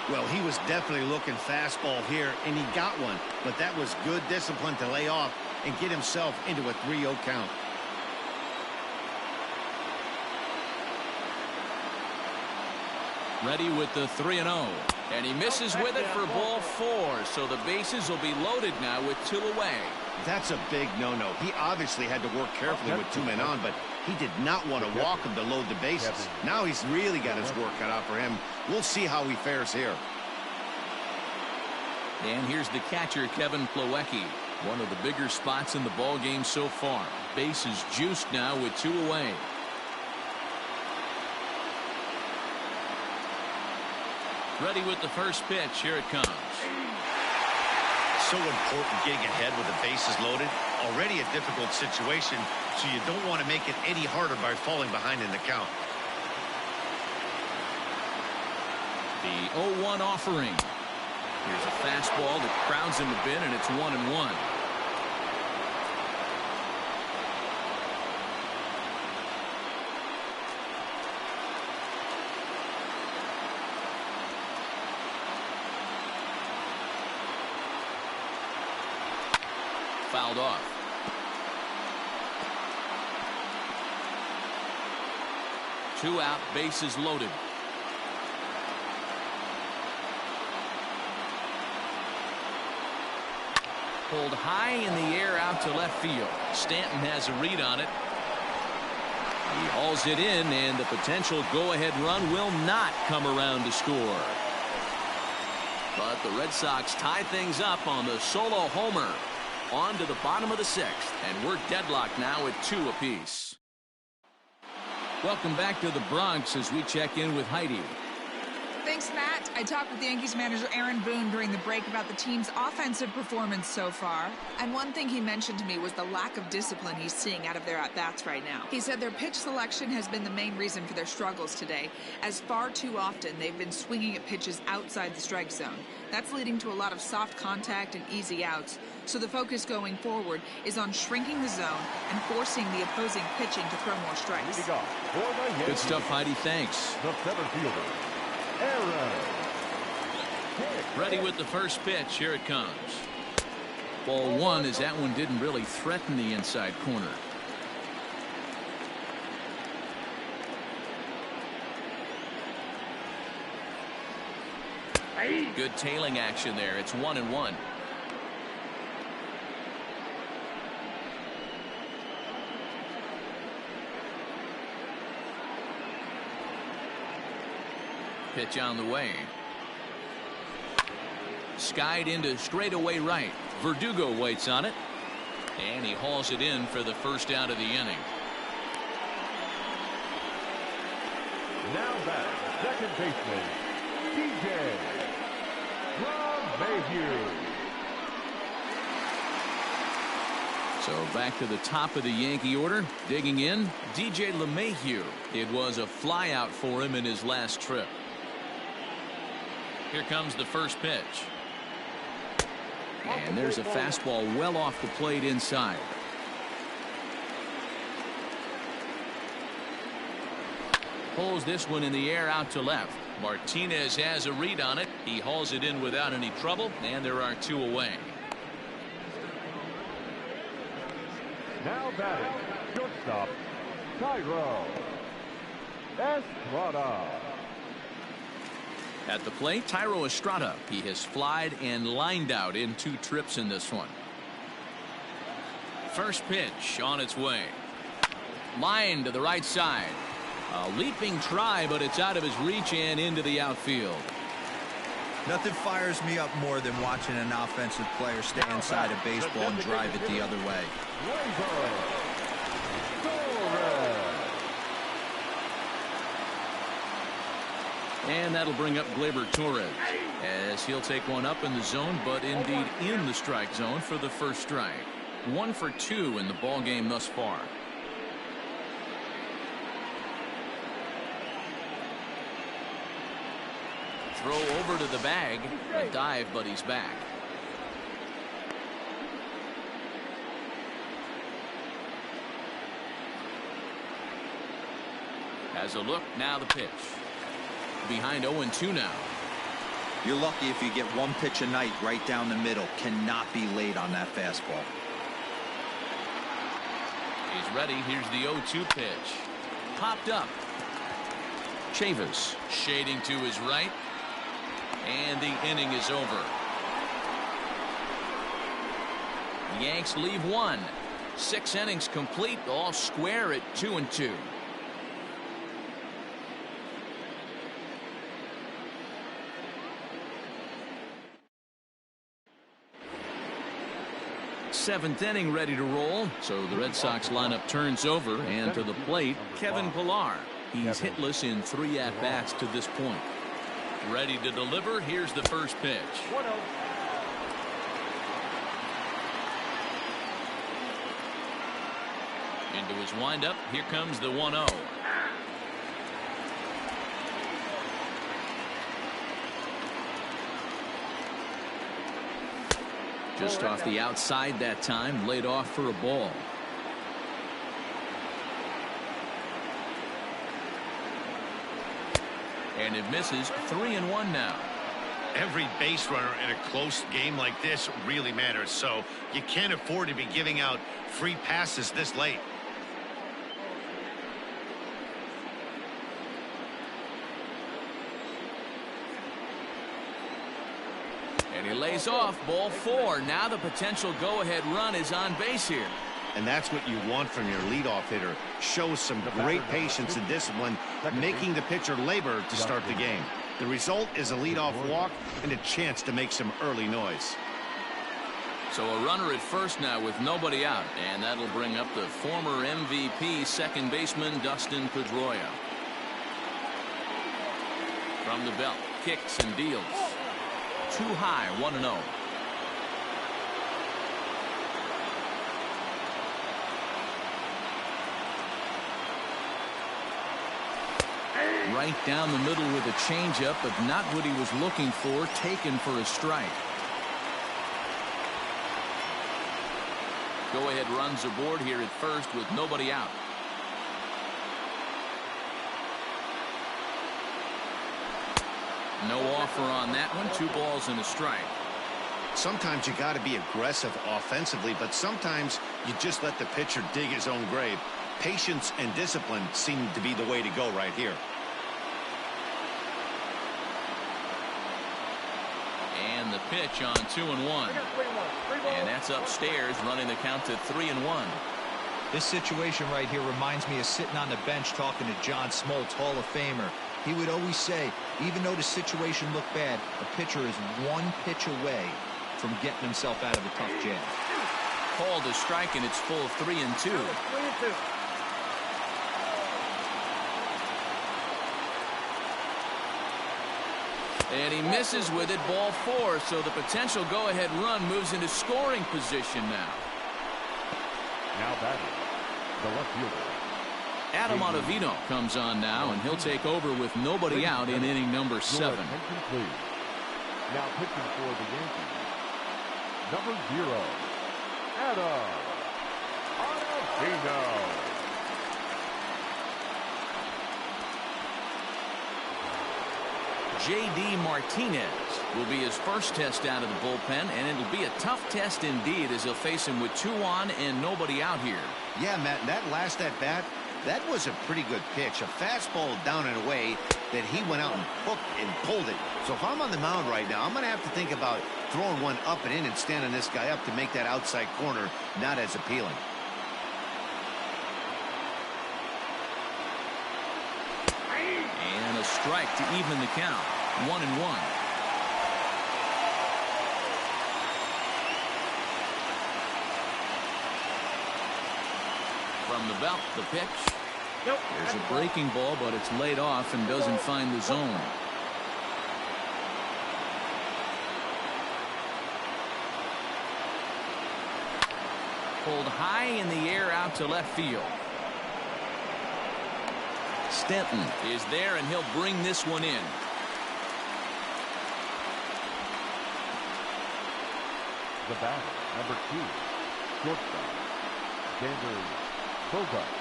Well, he was definitely looking fastball here, and he got one. But that was good discipline to lay off and get himself into a 3-0 count. Ready with the 3-0. And he misses with it for ball 4. So the bases will be loaded now with 2 away. That's a big no-no. He obviously had to work carefully with 2 men on, but he did not want to walk him to load the bases. Now he's really got his work cut out for him. We'll see how he fares here. And here's the catcher, Kevin Plawecki. One of the bigger spots in the ball game so far. Bases juiced now with 2 away. Ready with the first pitch. Here it comes. So important getting ahead with the bases loaded. Already a difficult situation, so you don't want to make it any harder by falling behind in the count. The 0-1 offering. Here's a fastball that crowds in the bin, and it's 1-1. Fouled off. Two out, bases loaded. Pulled high in the air out to left field. Stanton has a read on it. He hauls it in, and the potential go-ahead run will not come around to score. But the Red Sox tie things up on the solo homer. On to the bottom of the 6th, and we're deadlocked now at 2 apiece. Welcome back to the Bronx as we check in with Heidi. Thanks, Matt. I talked with Yankees manager Aaron Boone during the break about the team's offensive performance so far. And one thing he mentioned to me was the lack of discipline he's seeing out of their at-bats right now. He said their pitch selection has been the main reason for their struggles today, as far too often they've been swinging at pitches outside the strike zone. That's leading to a lot of soft contact and easy outs. So the focus going forward is on shrinking the zone and forcing the opposing pitching to throw more strikes. Good stuff, Heidi. Thanks. The center fielder, Aaron. Ready with the first pitch. Here it comes. Ball 1 as that one didn't really threaten the inside corner. Good tailing action there. It's 1-1. Pitch on the way. Skied into straightaway right. Verdugo waits on it. And he hauls it in for the first out of the inning. Now back, second baseman, DJ LeMahieu. So back to the top of the Yankee order. Digging in, DJ LeMahieu. It was a flyout for him in his last trip. Here comes the first pitch. And there's a fastball well off the plate inside. Pulls this one in the air out to left. Martinez has a read on it. He hauls it in without any trouble, and there are 2 away. Now batting, shortstop, Thairo Estrada. At the plate, Thairo Estrada. He has flied and lined out in 2 trips in this one. First pitch on its way. Line to the right side. A leaping try, but it's out of his reach and into the outfield. Nothing fires me up more than watching an offensive player stay inside of baseball and drive it the other way. And that'll bring up Gleyber Torres as he'll take one up in the zone, but indeed in the strike zone for the first strike. 1 for 2 in the ball game thus far. Throw over to the bag. A dive, but he's back. Has a look. Now the pitch. Behind 0-2 now. You're lucky if you get one pitch a night right down the middle. Cannot be late on that fastball. He's ready. Here's the 0-2 pitch. Popped up. Chavis shading to his right. And the inning is over. The Yanks leave one. 6 innings complete, all square at 2-2. Seventh inning ready to roll. So the Red Sox lineup turns over, and to the plate, Kevin Pillar. He's hitless in 3 at-bats to this point. Ready to deliver. Here's the first pitch. 1-0. Into his windup. Here comes the 1-0. Just off the outside that time. Laid off for a ball. And it misses. 3-1 now. Every base runner in a close game like this really matters, so you can't afford to be giving out free passes this late. And he lays off. Ball 4. Now the potential go-ahead run is on base here. And that's what you want from your leadoff hitter. Shows some great patience and discipline, making the pitcher labor to start the game. The result is a leadoff walk and a chance to make some early noise. So a runner at first now with nobody out, and that'll bring up the former MVP second baseman Dustin Pedroia. From the belt, kicks and deals. Too high, 1-0. Right down the middle with a changeup, but not what he was looking for. Taken for a strike. Go-ahead runs aboard here at first with nobody out. No offer on that one. 2 balls and a strike. Sometimes you got to be aggressive offensively, but sometimes you just let the pitcher dig his own grave. Patience and discipline seem to be the way to go right here. And the pitch on 2-1. And that's upstairs, running the count to 3-1. This situation right here reminds me of sitting on the bench talking to John Smoltz, Hall of Famer. He would always say, even though the situation looked bad, a pitcher is 1 pitch away from getting himself out of a tough jam. Called a strike, and it's full of 3-2. 3-2. And he misses with it. Ball 4. So the potential go-ahead run moves into scoring position now. Now batting, the left fielder. Adam Ottavino comes on now, and he'll take over with nobody out in inning number 7. Now pitching for the Yankees, number 0, Adam Ottavino. J.D. Martinez will be his first test out of the bullpen, and it'll be a tough test indeed as he'll face him with 2 on and nobody out here. Yeah, Matt, that last at-bat, that was a pretty good pitch. A fastball down and away that he went out and hooked and pulled it. So if I'm on the mound right now, I'm going to have to think about throwing one up and in and standing this guy up to make that outside corner not as appealing. strike to even the count. 1-1. From the belt, the pitch. Nope. There's a breaking ball, but it's laid off and doesn't find the zone. Pulled high in the air out to left field. Stanton is there, and he'll bring this one in. The batter, number 2, shortstop, Xander Bogaerts.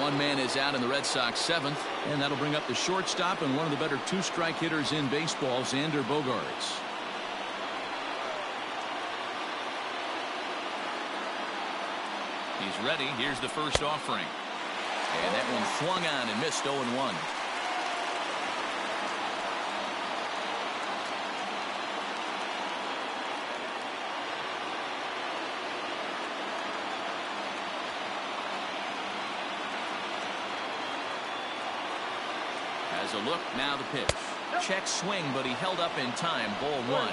One man is out in the Red Sox 7th, and that'll bring up the shortstop and one of the better two-strike hitters in baseball, Xander Bogaerts. He's ready. Here's the first offering. And that one swung on and missed. 0-1. Has a look, now the pitch. Check swing, but he held up in time. Ball 1.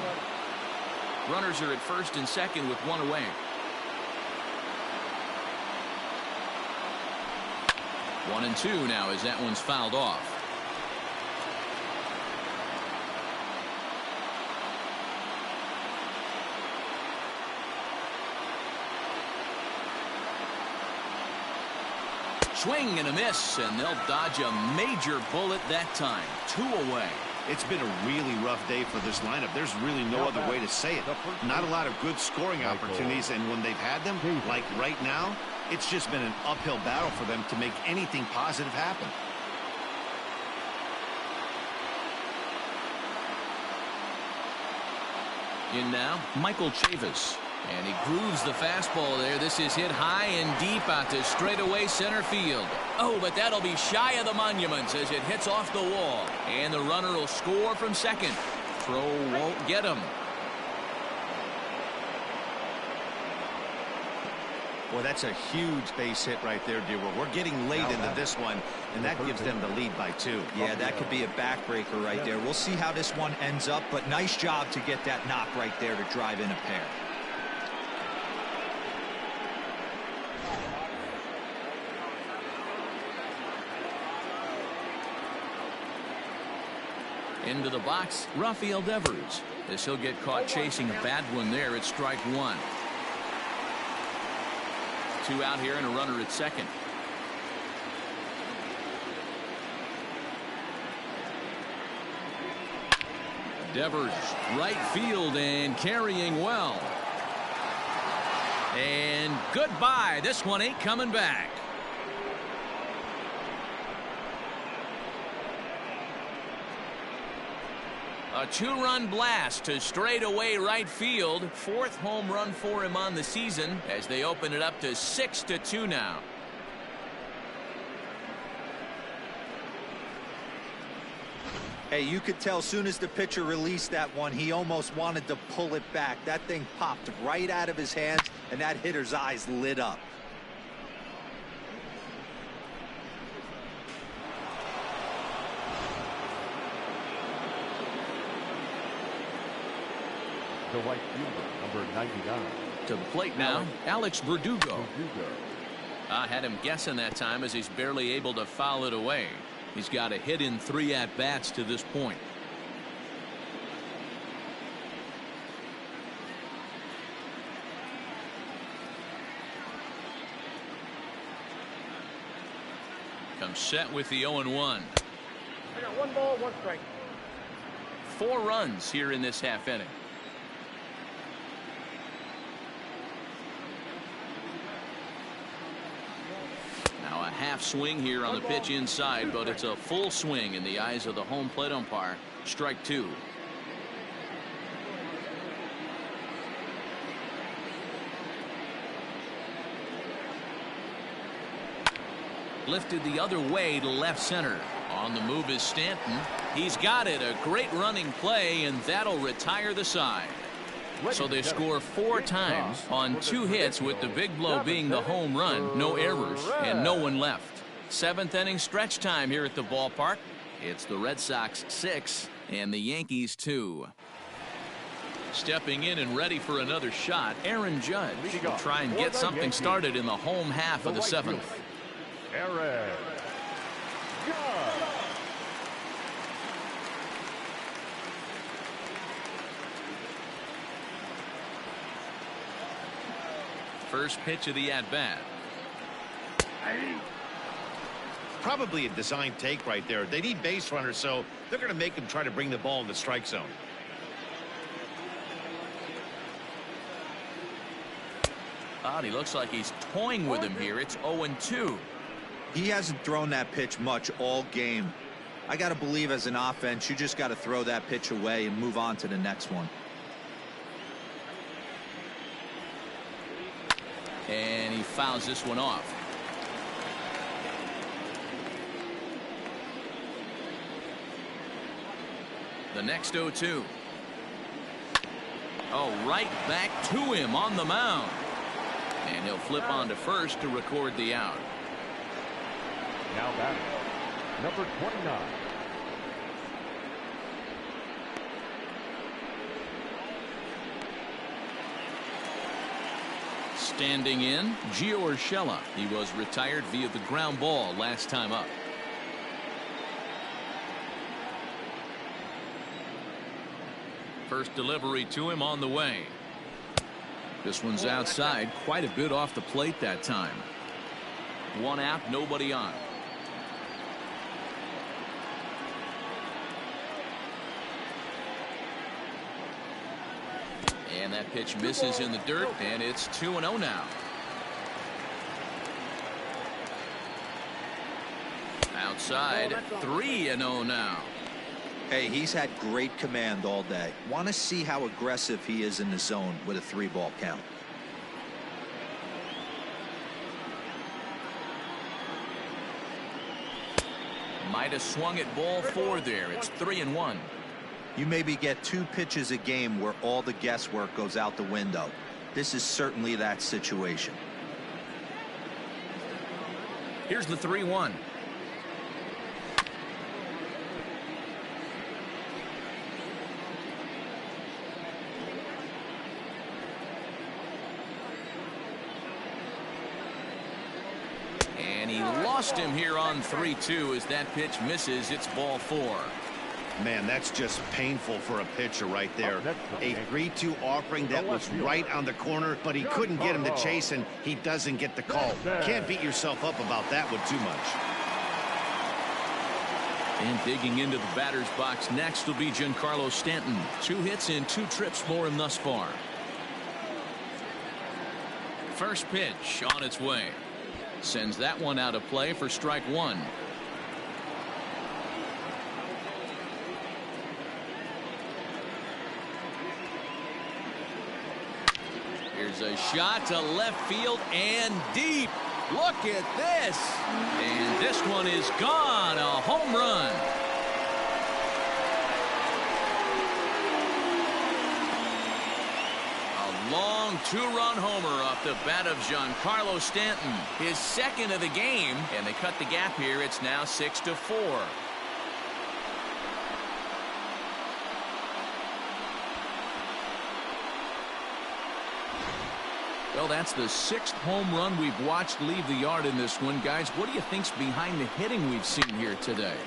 Runners are at first and second with one away. 1-2 now as that one's fouled off. Swing and a miss, and they'll dodge a major bullet that time. 2 away. It's been a really rough day for this lineup. There's really no other way to say it. Not a lot of good scoring opportunities, and when they've had them, like right now, it's just been an uphill battle for them to make anything positive happen. In now, Michael Chavis. And he grooves the fastball there. This is hit high and deep out to straightaway center field. Oh, but that'll be shy of the monuments as it hits off the wall. And the runner will score from second. Throw won't get him. Well, that's a huge base hit right there, Dewar. We're getting late into this one, and that gives them the lead by 2. Yeah, that could be a backbreaker right there. We'll see how this one ends up, but nice job to get that knock right there to drive in a pair. Into the box, Rafael Devers. As he'll get caught chasing a bad one there at strike 1. 2 out here and a runner at second. Devers, right field and carrying well. And goodbye. This one ain't coming back. A 2-run blast to straightaway right field. 4th home run for him on the season as they open it up to 6-2 now. Hey, you could tell as soon as the pitcher released that one, he almost wanted to pull it back. That thing popped right out of his hands, and that hitter's eyes lit up. The right fielder, number 99. To the plate now, Alex Verdugo. I had him guessing that time as he's barely able to foul it away. He's got a hit in 3 at-bats to this point. Comes set with the 0-1. I got 1 ball, 1 strike. 4 runs here in this half inning. Now a half swing here on the pitch inside, but it's a full swing in the eyes of the home plate umpire. Strike 2. Lifted the other way to left center. On the move is Stanton. He's got it. A great running play, and that'll retire the side. So they score 4 times on 2 hits, with the big blow being the home run. No errors and no one left. Seventh inning stretch time here at the ballpark. It's the Red Sox 6 and the Yankees 2. Stepping in and ready for another shot, Aaron Judge will try and get something started in the home half of the seventh. Aaron Judge. First pitch of the at-bat. Probably a design take right there. They need base runners, so they're going to make him try to bring the ball in the strike zone. He looks like he's toying with him here. It's 0-2. He hasn't thrown that pitch much all game. I got to believe as an offense, you just got to throw that pitch away and move on to the next one. And he fouls this one off. The next 0-2. Oh, right back to him on the mound. And he'll flip on to first to record the out. Now batting, number 29. Standing in, Gio Urshela. He was retired via the ground ball last time up. First delivery to him on the way. This one's outside, quite a bit off the plate that time. One out, nobody on. And that pitch misses in the dirt, and it's 2-0 now. Outside, 3-0 now. Hey, he's had great command all day. Want to see how aggressive he is in the zone with a 3-ball count. Might have swung at ball 4 there. It's 3-1. You maybe get 2 pitches a game where all the guesswork goes out the window. This is certainly that situation. Here's the 3-1. And he lost him here on 3-2 as that pitch misses. It's ball 4. Man, that's just painful for a pitcher right there. A 3-2 offering that was right on the corner, but he couldn't get him to chase, and he doesn't get the call. Can't beat yourself up about that one too much. And digging into the batter's box next will be Giancarlo Stanton. 2 hits in 2 trips for him thus far. First pitch on its way. Sends that one out of play for strike 1. Here's a shot to left field and deep. Look at this. And this one is gone. A home run. A long 2-run homer off the bat of Giancarlo Stanton. His second of the game. And they cut the gap here. It's now 6-4. Well, that's the 6th home run we've watched leave the yard in this one. Guys, what do you think's behind the hitting we've seen here today?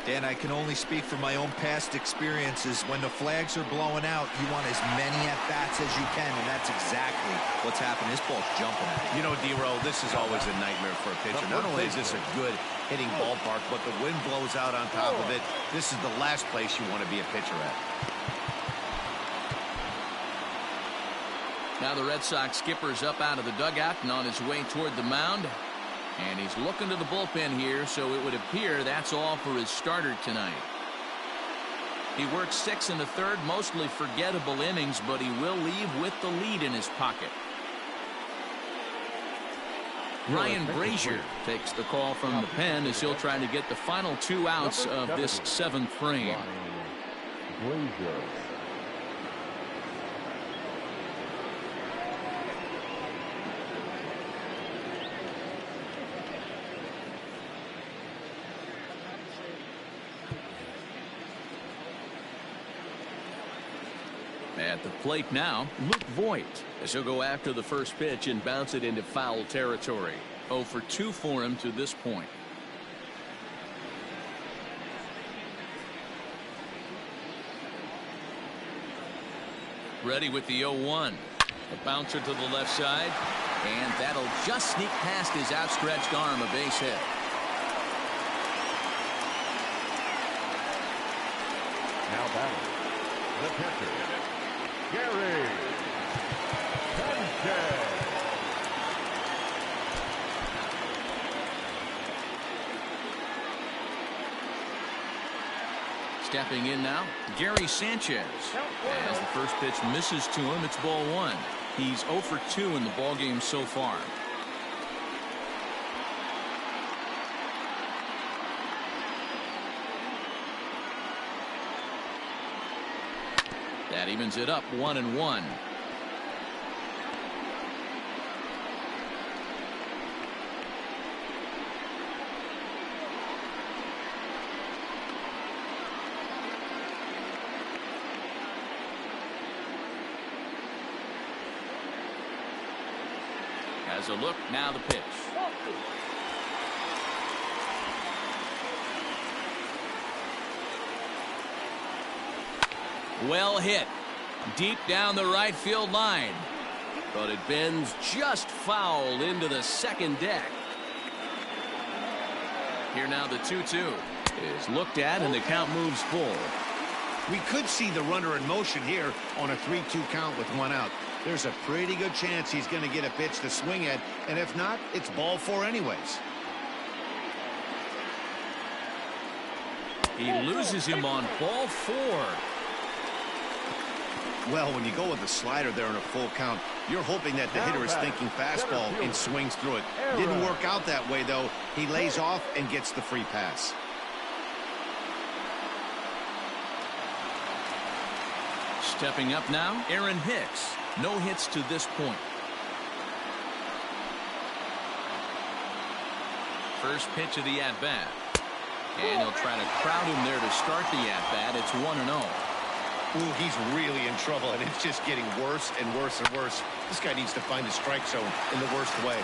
Dan, I can only speak from my own past experiences. When the flags are blowing out, you want as many at-bats as you can, and that's exactly what's happened. This ball's jumping at you. You know, D-Row, this is always a nightmare for a pitcher. Not only is this a good hitting ballpark, but the wind blows out on top of it. This is the last place you want to be a pitcher at. Now the Red Sox skipper's up out of the dugout and on his way toward the mound. And he's looking to the bullpen here, so it would appear that's all for his starter tonight. He worked 6 1/3, mostly forgettable innings, but he will leave with the lead in his pocket. Ryan Brazier takes the call from the pen as he'll try to get the final 2 outs of this 7th frame. Brazier. At the plate now, Luke Voigt, as he'll go after the first pitch and bounce it into foul territory. 0 for 2 for him to this point. Ready with the 0-1. A bouncer to the left side, and that'll just sneak past his outstretched arm, a base hit. Now batting, the pitcher, Gary Sanchez. Stepping in now, Gary Sanchez. As the first pitch misses to him, it's ball 1. He's 0 for 2 in the ballgame so far. That evens it up 1-1. Has a look, now the pitch. Well hit. Deep down the right field line. But it bends just foul into the second deck. Here now the 2-2 is looked at and the count moves full. We could see the runner in motion here on a 3-2 count with 1 out. There's a pretty good chance he's going to get a pitch to swing at, and if not, it's ball 4 anyways. He loses him on ball 4. Well, when you go with a slider there in a full count, you're hoping that the hitter is thinking fastball and swings through it. Didn't work out that way, though. He lays off and gets the free pass. Stepping up now, Aaron Hicks. No hits to this point. First pitch of the at-bat. And he'll try to crowd him there to start the at-bat. It's 1-0. Ooh, he's really in trouble, and it's just getting worse and worse and worse. This guy needs to find the strike zone in the worst way.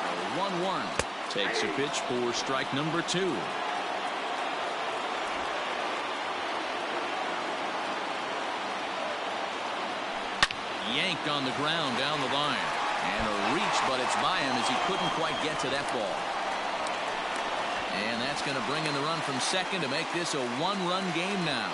A 1-1. Takes a pitch for strike number 2. Yanked on the ground down the line. And a reach, but it's by him as he couldn't quite get to that ball. And that's going to bring in the run from second to make this a 1-run game now.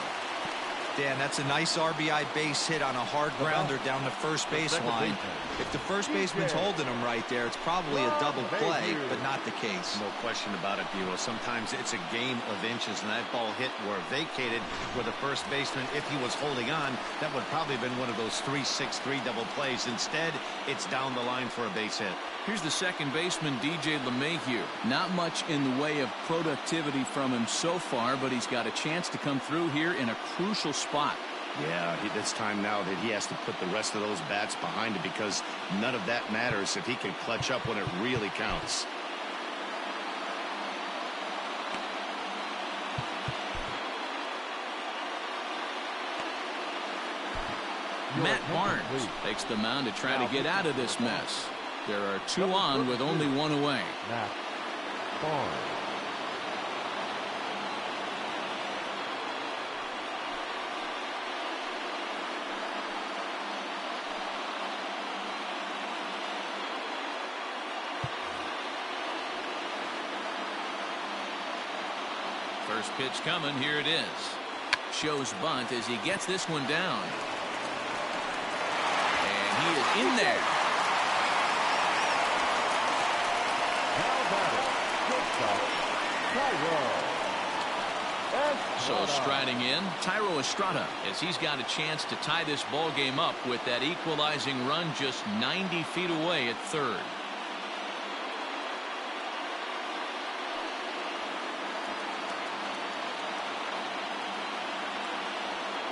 Dan, that's a nice RBI base hit on a hard grounder down the first base line. If the first baseman's holding him right there, it's probably a double play, but not the case. No question about it, Bureau. Sometimes it's a game of inches, and that ball hit where vacated where the first baseman, if he was holding on, that would probably have been one of those 3-6-3 double plays. Instead, it's down the line for a base hit. Here's the second baseman, DJ LeMahieu. Not much in the way of productivity from him so far, but he's got a chance to come through here in a crucial spot. Yeah, it's time now that he has to put the rest of those bats behind it, because none of that matters if he can clutch up when it really counts. Matt Barnes takes the mound to try to get out of this mess. There are 2 on with only 1 away. Matt Barnes. First pitch coming. Here it is. Shows bunt as he gets this one down. And he is in there. So striding in, Thairo Estrada, as he's got a chance to tie this ball game up with that equalizing run just 90 feet away at third.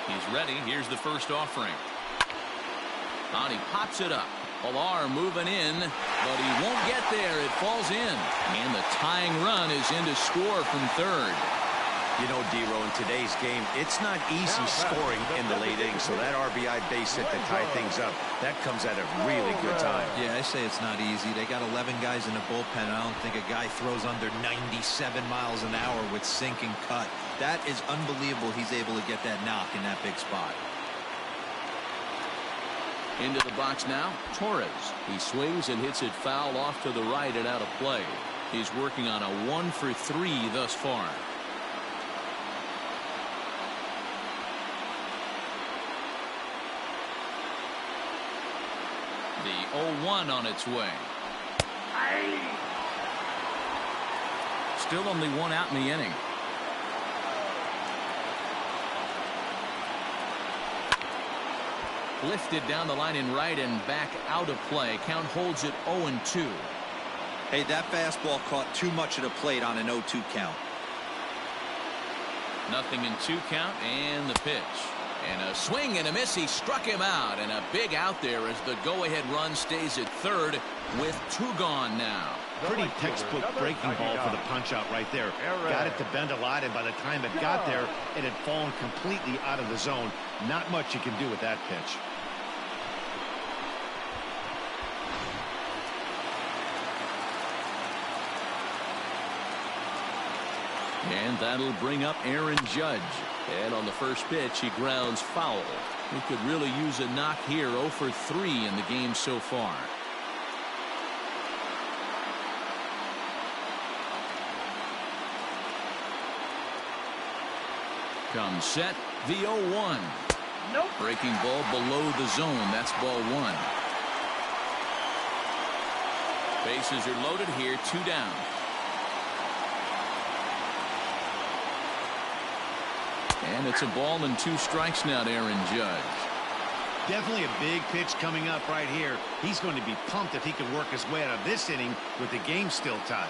He's ready. Here's the first offering. And he pops it up. Pilar moving in, but he won't get there. It falls in. And the tying run is in to score from third. You know, D-Row, in today's game, it's not easy scoring in the late innings, so that RBI base hit to tie things up, that comes at a really good time. Yeah, I say it's not easy. They got 11 guys in the bullpen. I don't think a guy throws under 97 miles an hour with sink and cut. That is unbelievable. He's able to get that knock in that big spot. Into the box now, Torres. He swings and hits it foul off to the right and out of play. He's working on a 1-for-3 thus far. The 0-1 on its way. Still only one out in the inning. Lifted down the line in right and back out of play. Count holds it 0-2. Hey, that fastball caught too much of the plate on an 0-2 count. Nothing in 2 count, and the pitch. And a swing and a miss. He struck him out, and a big out there as the go-ahead run stays at third with 2 gone now. Pretty textbook breaking ball for the punch-out right there. Got it to bend a lot, and by the time it got there, it had fallen completely out of the zone. Not much you can do with that pitch. And that'll bring up Aaron Judge. And on the first pitch, he grounds foul. He could really use a knock here. 0-for-3 in the game so far. Comes set, the 0-1. Nope. Breaking ball below the zone. That's ball 1. Bases are loaded here. 2 down. And it's a ball and 2 strikes now to Aaron Judge. Definitely a big pitch coming up right here. He's going to be pumped if he can work his way out of this inning with the game still tied.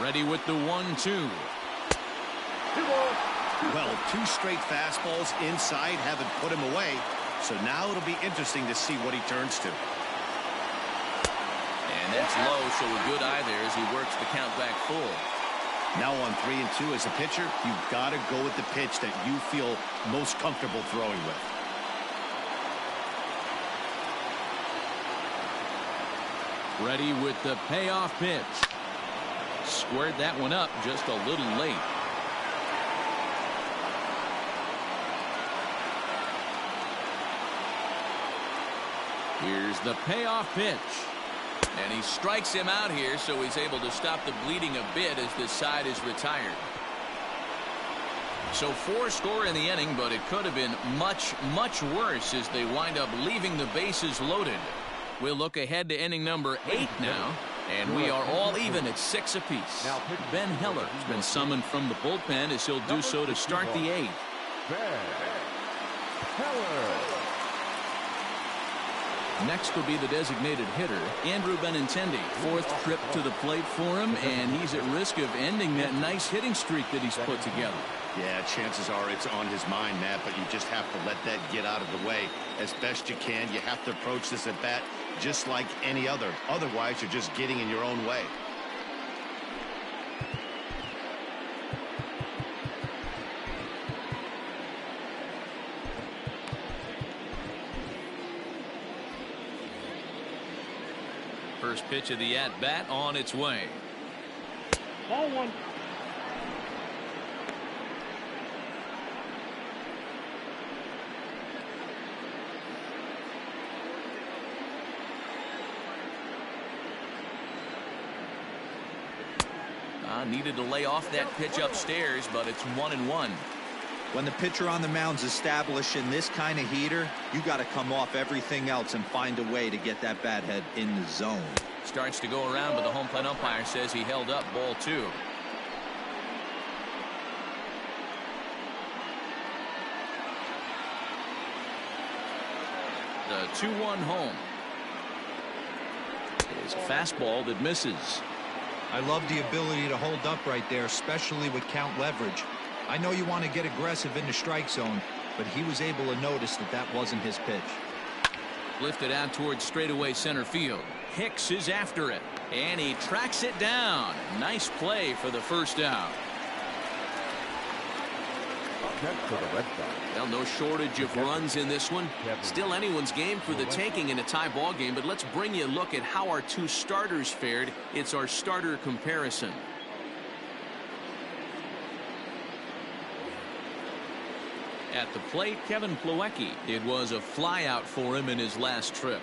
Ready with the 1-2. 2 balls. Well, 2 straight fastballs inside haven't put him away. So now it'll be interesting to see what he turns to. And that's low, so a good eye there as he works the count back full. Now on 3-2 as a pitcher, you've got to go with the pitch that you feel most comfortable throwing with. Ready with the payoff pitch. Squared that one up just a little late. Here's the payoff pitch. And he strikes him out here, so he's able to stop the bleeding a bit as this side is retired. So 4 score in the inning, but it could have been much, much worse as they wind up leaving the bases loaded. We'll look ahead to inning number 8 now, and we are all even at 6 apiece. Ben Heller has been summoned from the bullpen as he'll do so to start the 8th. Ben Heller. Next will be the designated hitter, Andrew Benintendi. 4th trip to the plate for him, and he's at risk of ending that nice hitting streak that he's put together. Yeah, chances are it's on his mind, Matt, but you just have to let that get out of the way as best you can. You have to approach this at bat just like any other. Otherwise, you're just getting in your own way. First pitch of the at-bat on its way. Ball 1. Needed to lay off that pitch upstairs, but it's 1-1. When the pitcher on the mound's establishing this kind of heater, you got to come off everything else and find a way to get that bat head in the zone. Starts to go around, but the home plate umpire says he held up ball 2. The 2-1 home. It's a fastball that misses. I love the ability to hold up right there, especially with count leverage. I know you want to get aggressive in the strike zone, but he was able to notice that that wasn't his pitch. Lifted out towards straightaway center field. Hicks is after it, and he tracks it down. Nice play for the first out. Next for the Red Sox. Well, no shortage of runs in this one. Still anyone's game for the taking in a tie ball game, but let's bring you a look at how our two starters fared. It's our starter comparison. At the plate, Kevin Plawecki. It was a flyout for him in his last trip.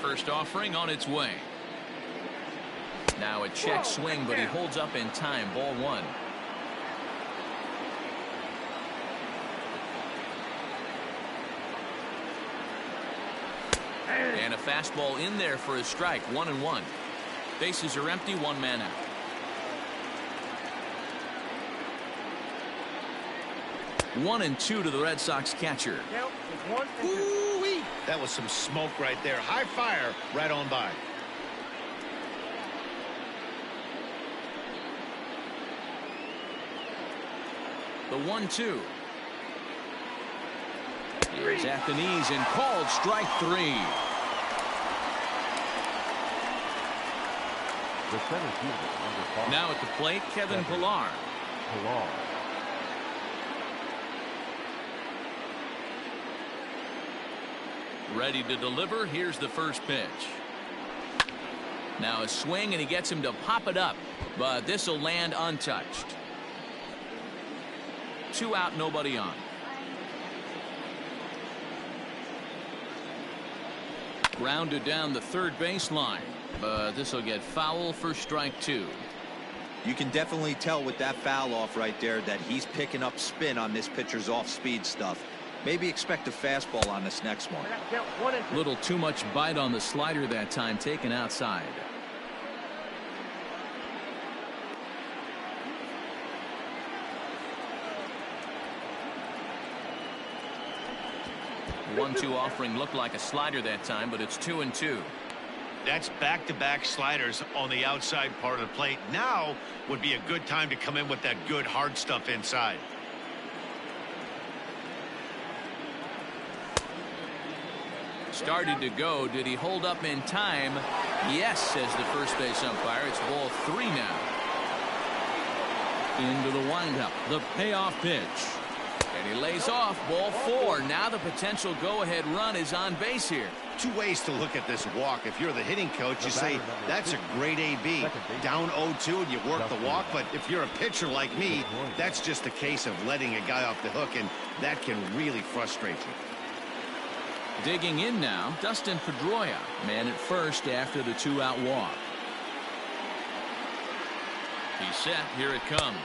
First offering on its way. Now a check swing, but he holds up in time. Ball one. And a fastball in there for a strike. 1-1. Bases are empty. One man out. One and two to the Red Sox catcher. Ooh-wee. That was some smoke right there. High fire right on by. The 1-2. Here's at the knees and called strike three. The center fielder, number 5. Now at the plate, Kevin Pillar. Pillar. Ready to deliver. Here's the first pitch. Now a swing, and he gets him to pop it up, but this will land untouched. 2 out, nobody on. Grounded down the third baseline, but this will get foul for strike 2. You can definitely tell with that foul off right there that he's picking up spin on this pitcher's off-speed stuff. Maybe expect a fastball on this next one. Little too much bite on the slider that time, taken outside. One-two offering looked like a slider that time, but it's 2-2. That's back-to-back sliders on the outside part of the plate. Now would be a good time to come in with that good hard stuff inside. Started to go. Did he hold up in time? Yes, says the first base umpire. It's ball 3 now. Into the windup. The payoff pitch. And he lays off. Ball 4. Now the potential go-ahead run is on base here. 2 ways to look at this walk. If you're the hitting coach, you say, that's a great AB. Down 0-2 and you work the walk. But if you're a pitcher like me, that's just a case of letting a guy off the hook, and that can really frustrate you. Digging in now, Dustin Pedroia. Man at first after the 2-out walk. He's set. Here it comes.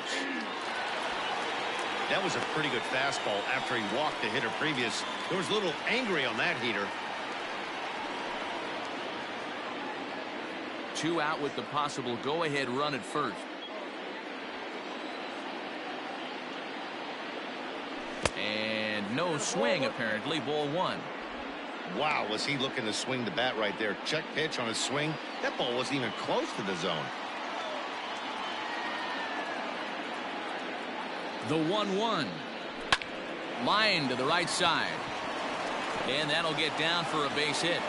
That was a pretty good fastball after he walked the hitter previous. There was a little angry on that heater. 2 out with the possible go-ahead run at first. And no swing, apparently. Ball 1. Wow, was he looking to swing the bat right there. Check pitch on his swing. That ball wasn't even close to the zone. The 1-1. Line to the right side. And that'll get down for a base hit.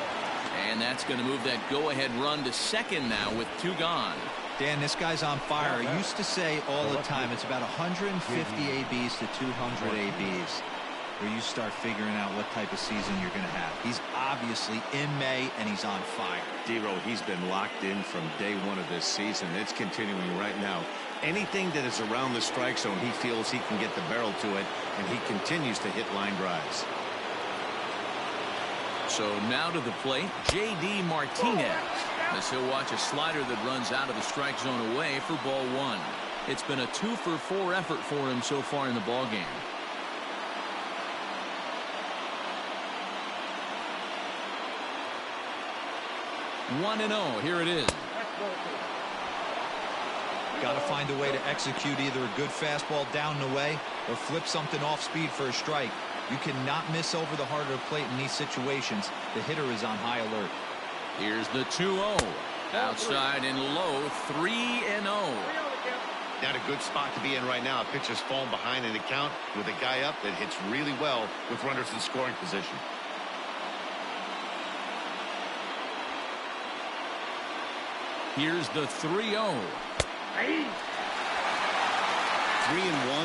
And that's going to move that go-ahead run to second now with 2 gone. Dan, this guy's on fire. I used to say all the time it's about 150 ABs to 200 ABs where you start figuring out what type of season you're going to have. He's obviously in May, and he's on fire. D-Row, he's been locked in from day 1 of this season. It's continuing right now. Anything that is around the strike zone, he feels he can get the barrel to it, and he continues to hit line drives. So now to the plate, J.D. Martinez. As he'll watch a slider that runs out of the strike zone away for ball 1. It's been a 2-for-4 effort for him so far in the ballgame. 1-0. Here it is. Got to find a way to execute either a good fastball down the way or flip something off speed for a strike. You cannot miss over the heart of the plate in these situations. The hitter is on high alert. Here's the 2-0. Outside and low. 3-0. Not a good spot to be in right now. A pitcher's falling behind in the count with a guy up that hits really well with runners in scoring position. Here's the 3-0. 3-1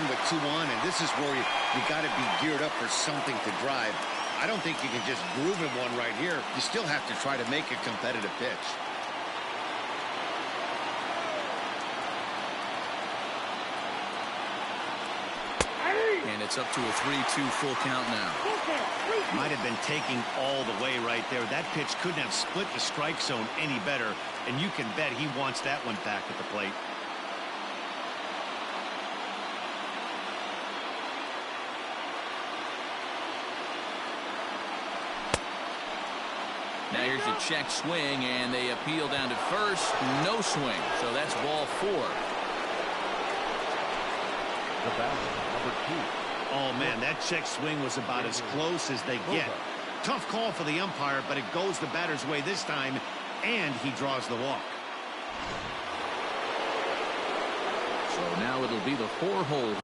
with 2 on, and this is where you got to be geared up for something to drive. I don't think you can just groove in one right here. You still have to try to make a competitive pitch. And it's up to a 3-2 full count now. Might have been taking all the way right there. That pitch couldn't have split the strike zone any better, and you can bet he wants that one back at the plate. Now here's a check swing, and they appeal down to first. No swing, so that's ball 4. The batter, number 2. Oh, man, that check swing was about as close as they get. Tough call for the umpire, but it goes the batter's way this time, and he draws the walk. So now it'll be the 4-hole.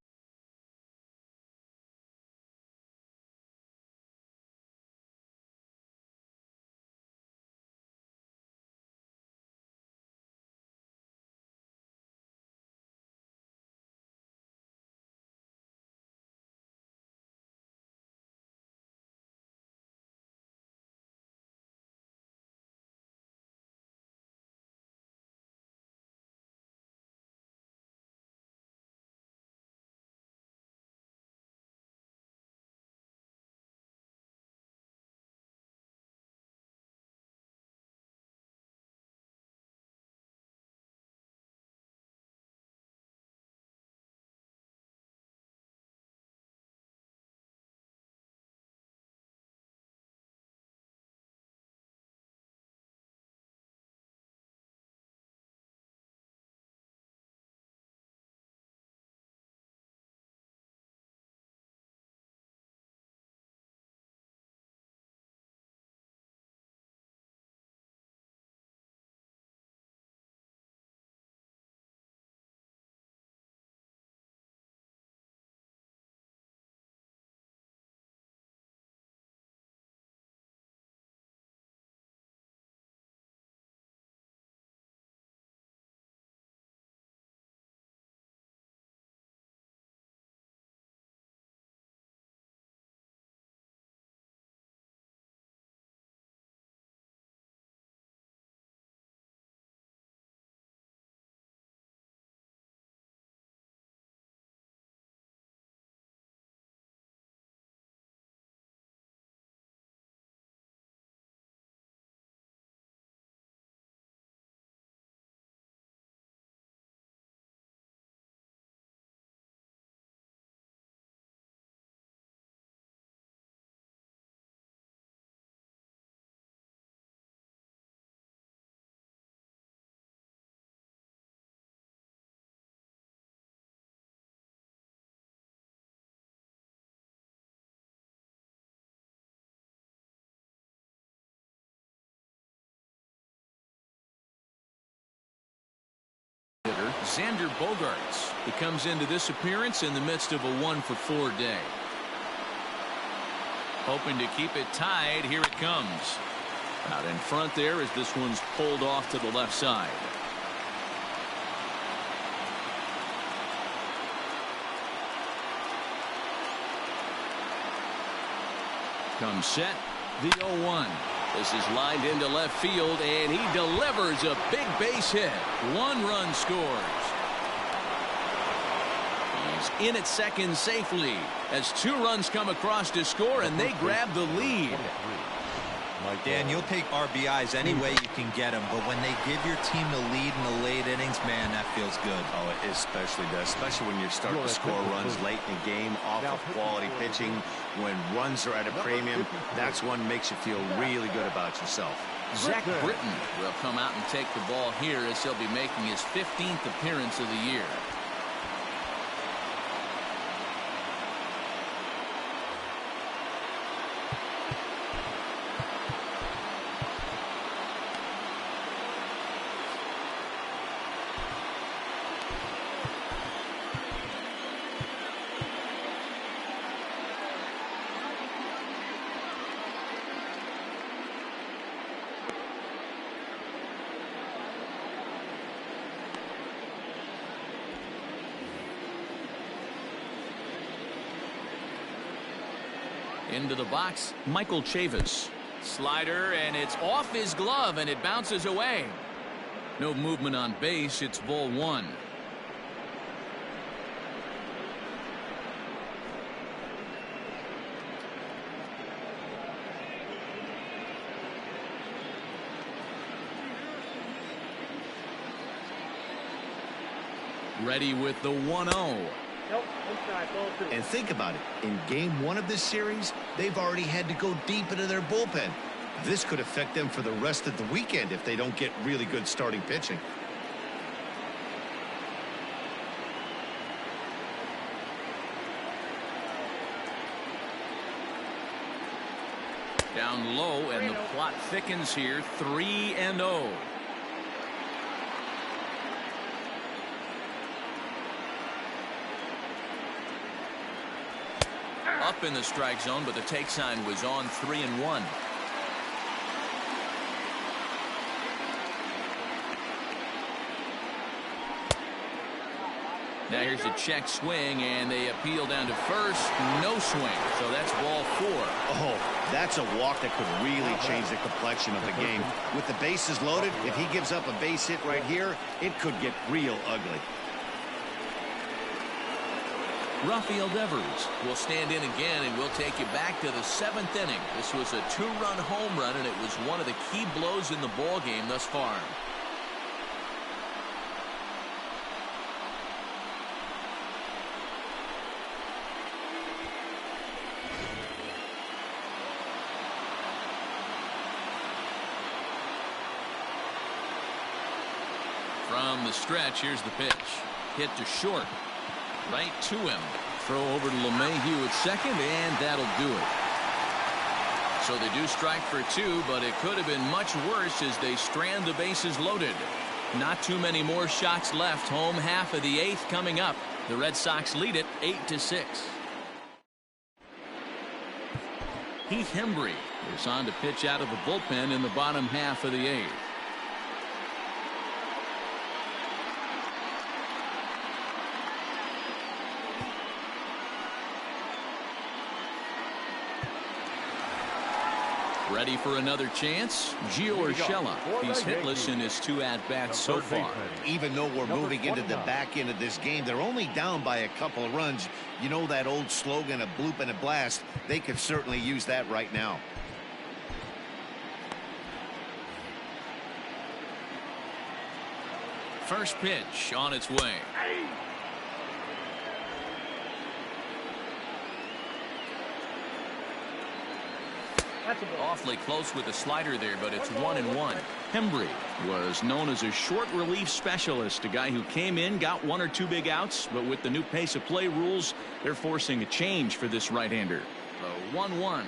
Xander Bogaerts. He comes into this appearance in the midst of a 1-for-4 day. Hoping to keep it tied. Here it comes. Out in front there as this one's pulled off to the left side. Comes set. The 0-1. This is lined into left field, and he delivers a big base hit. 1 run scores. He's in at second safely as 2 runs come across to score, and they grab the lead. Dan, you'll take RBIs any way you can get them, but when they give your team the lead in the late innings, man, that feels good. Oh, it especially does, especially when you're starting to score runs late in the game off of quality pitching. When runs are at a premium, that's one makes you feel really good about yourself. Zach Britton will come out and take the ball here as he'll be making his 15th appearance of the year. Into the box, Michael Chavis. Slider, and it's off his glove, and it bounces away. No movement on base. It's ball one. Ready with the 1-0. Nope, inside, ball two. And think about it. In game one of this series, they've already had to go deep into their bullpen. This could affect them for the rest of the weekend if they don't get really good starting pitching. Down low, and the plot thickens here. 3-0. Up in the strike zone, but the take sign was on. 3-1. Now here's a check swing, and they appeal down to first. No swing, so that's ball four. Oh, that's a walk that could really change the complexion of the game. With the bases loaded, if he gives up a base hit right here, it could get real ugly. Rafael Devers will stand in again, and we'll take you back to the 7th inning. This was a 2-run home run, and it was one of the key blows in the ball game thus far. From the stretch, here's the pitch. Hit to short. Right to him. Throw over to LeMahieu at second, and that'll do it. So they do strike for two, but it could have been much worse as they strand the bases loaded. Not too many more shots left. Home half of the 8th coming up. The Red Sox lead it 8-6. Heath Hembree is on to pitch out of the bullpen in the bottom half of the 8th. Ready for another chance? Gio Urshela. He's hitless in his 2 at-bats so far. Even though we're moving into the back end of this game, they're only down by a couple of runs. You know that old slogan, a bloop and a blast? They could certainly use that right now. First pitch on its way. Awfully close with the slider there, but it's 1-1. Hembree was known as a short relief specialist, a guy who came in, got 1 or 2 big outs, but with the new pace of play rules, they're forcing a change for this right-hander. The 1-1.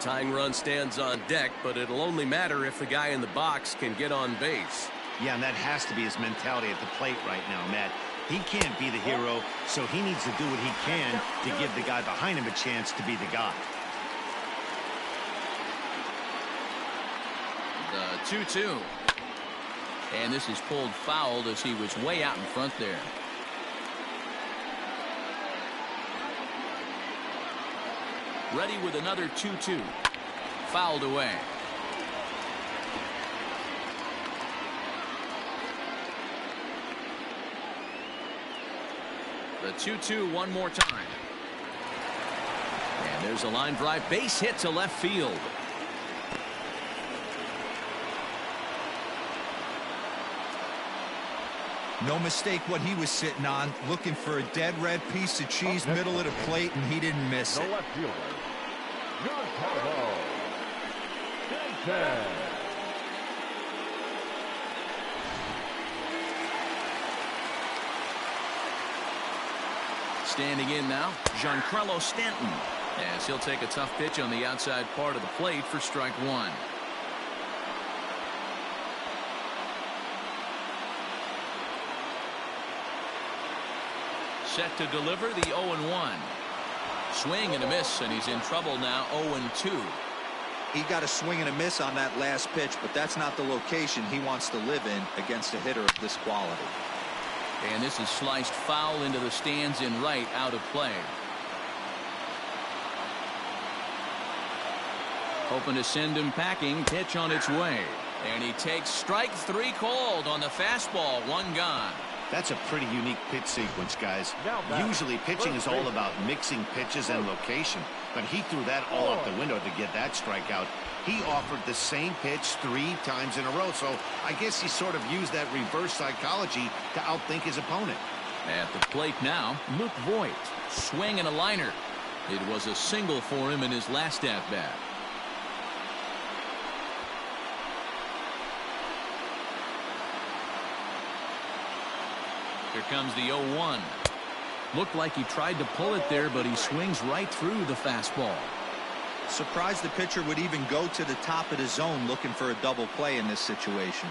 Tying run stands on deck, but it'll only matter if the guy in the box can get on base. Yeah, and that has to be his mentality at the plate right now, Matt. He can't be the hero, so he needs to do what he can to give the guy behind him a chance to be the guy. The 2-2. And this is pulled fouled as he was way out in front there. Ready with another 2-2. Fouled away. The 2-2 one more time. And there's a line drive base hit to left field. No mistake what he was sitting on, looking for a dead red piece of cheese middle of the plate, and he didn't miss it. The left fielder, Giancarlo Stanton. Standing in now, Giancarlo Stanton, as he'll take a tough pitch on the outside part of the plate for strike one. Set to deliver the 0-1. Swing and a miss, and he's in trouble now. 0-2. He got a swing and a miss on that last pitch, but that's not the location he wants to live in against a hitter of this quality. And this is sliced foul into the stands in right, out of play. Hoping to send him packing. Pitch on its way. And he takes strike 3 called on the fastball. 1 gone. That's a pretty unique pitch sequence, guys. Usually pitching is all about mixing pitches and location, but he threw that all out the window to get that strikeout. He offered the same pitch 3 times in a row, so I guess he sort of used that reverse psychology to outthink his opponent. At the plate now, Luke Voigt. Swing and a liner. It was a single for him in his last at-bat. Here comes the 0-1. Looked like he tried to pull it there, but he swings right through the fastball. Surprised the pitcher would even go to the top of the zone looking for a double play in this situation.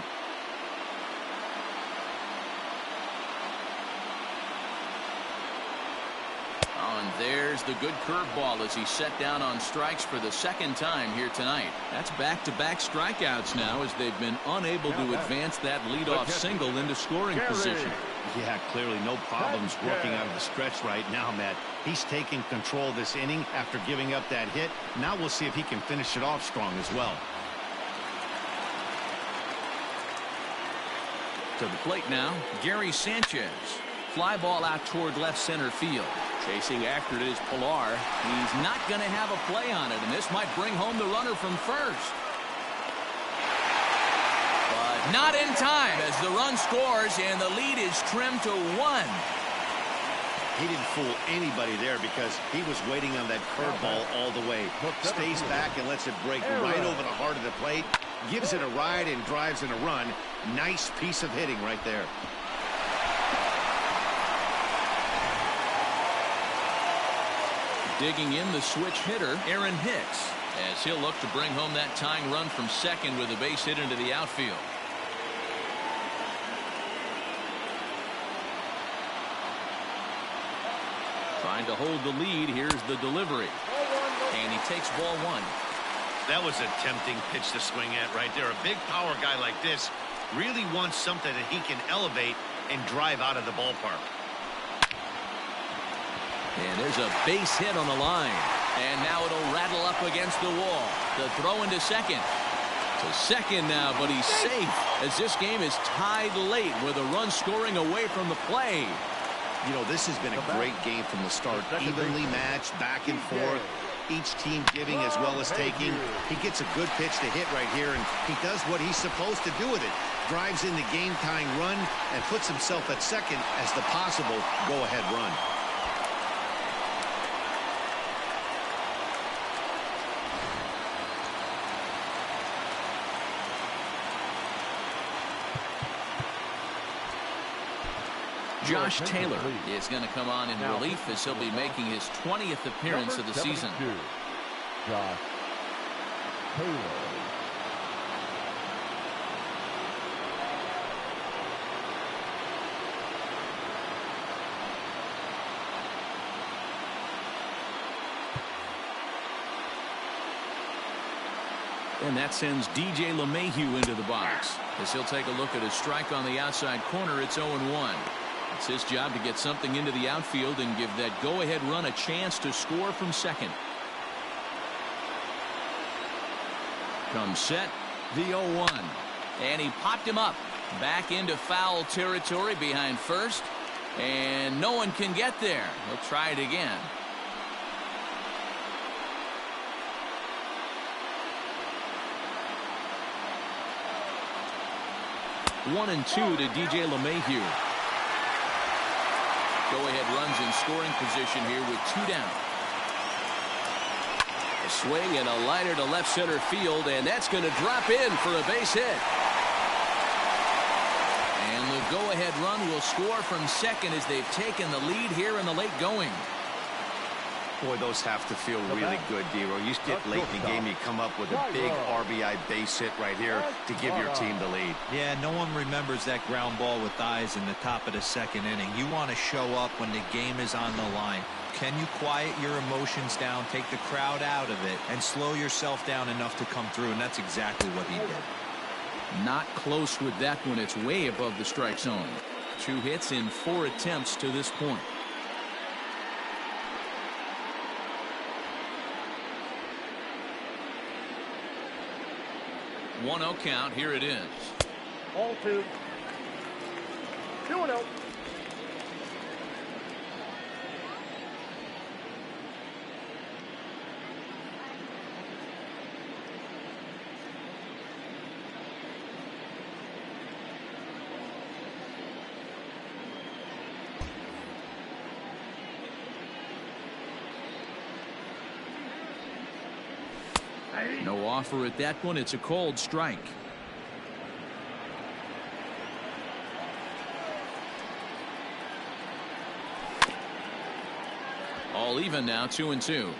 And there's the good curveball as he's set down on strikes for the 2nd time here tonight. That's back-to-back strikeouts now as they've been unable to advance that leadoff single into scoring position. Yeah, clearly no problems working out of the stretch right now, Matt. He's taking control of this inning after giving up that hit. Now we'll see if he can finish it off strong as well. To the plate now, Gary Sanchez. Fly ball out toward left center field. Chasing after it is Pilar. He's not going to have a play on it, and this might bring home the runner from first. But not in time as the run scores, and the lead is trimmed to 1. He didn't fool anybody there because he was waiting on that curveball all the way. Stays back and lets it break right over the heart of the plate. Gives it a ride and drives in a run. Nice piece of hitting right there. Digging in the switch hitter, Aaron Hicks, as he'll look to bring home that tying run from second with a base hit into the outfield. Trying to hold the lead. Here's the delivery. And he takes ball 1. That was a tempting pitch to swing at right there. A big power guy like this really wants something that he can elevate and drive out of the ballpark. And there's a base hit on the line. And now it'll rattle up against the wall. The throw into second. To second now, but he's safe as this game is tied late with a run scoring away from the play. You know, this has been a great game from the start. Evenly matched, back and forth. Each team giving as well as taking. He gets a good pitch to hit right here, and he does what he's supposed to do with it. Drives in the game-tying run and puts himself at second as the possible go-ahead run. Josh Taylor is going to come on in relief as he'll be making his 20th appearance of the season. Josh Taylor. And that sends DJ LeMahieu into the box as he'll take a look at a strike on the outside corner. It's 0-1. It's his job to get something into the outfield and give that go-ahead run a chance to score from second. Comes set, the 0-1. And he popped him up back into foul territory behind first. And no one can get there. He'll try it again. 1-2 to DJ LeMahieu. Go-ahead runs in scoring position here with 2 down. A swing and a liner to left center field, and that's going to drop in for a base hit. And the go-ahead run will score from second as they've taken the lead here in the late going. Boy, those have to feel really good, Dero. You get late in the game, you come up with a big RBI base hit right here to give your team the lead. Yeah, no one remembers that ground ball with eyes in the top of the second inning. You want to show up when the game is on the line. Can you quiet your emotions down, take the crowd out of it, and slow yourself down enough to come through? And that's exactly what he did. Not close with that one. It's way above the strike zone. 2 hits in 4 attempts to this point. 1-0 count. Here it is. Ball 2. 2-0. No offer at that one. It's a cold strike. All even now, 2-2.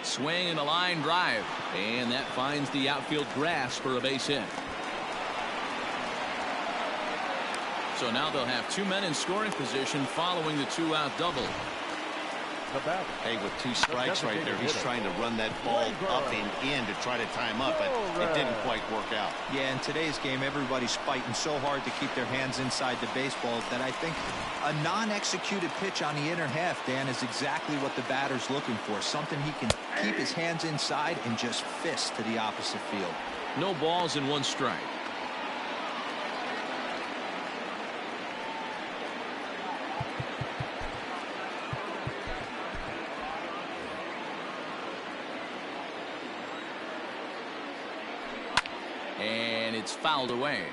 Swing and a line drive, and that finds the outfield grass for a base hit. So now they'll have 2 men in scoring position following the 2-out double. Hey, with 2 strikes right there, he's trying to run that ball up and in to try to time up, but it didn't quite work out. Yeah, in today's game, everybody's fighting so hard to keep their hands inside the baseball that I think a non-executed pitch on the inner half, Dan, is exactly what the batter's looking for. Something he can keep his hands inside and just fist to the opposite field. No balls and 1 strike. And it's fouled away.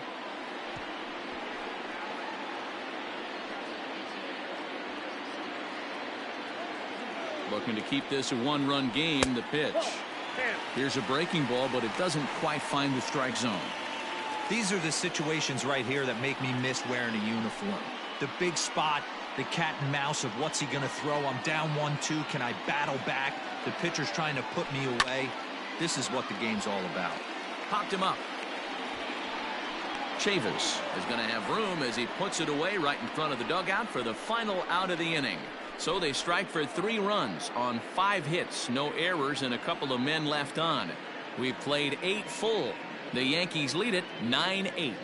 Looking to keep this a 1-run game. The pitch. Here's a breaking ball, but it doesn't quite find the strike zone. These are the situations right here that make me miss wearing a uniform. The big spot, the cat and mouse of what's he going to throw. I'm down 1-2. Can I battle back? The pitcher's trying to put me away. This is what the game's all about. Popped him up. Chavis is going to have room as he puts it away right in front of the dugout for the final out of the inning. So they strike for 3 runs on 5 hits, no errors, and a couple of men left on. We've played 8 full. The Yankees lead it 9-8.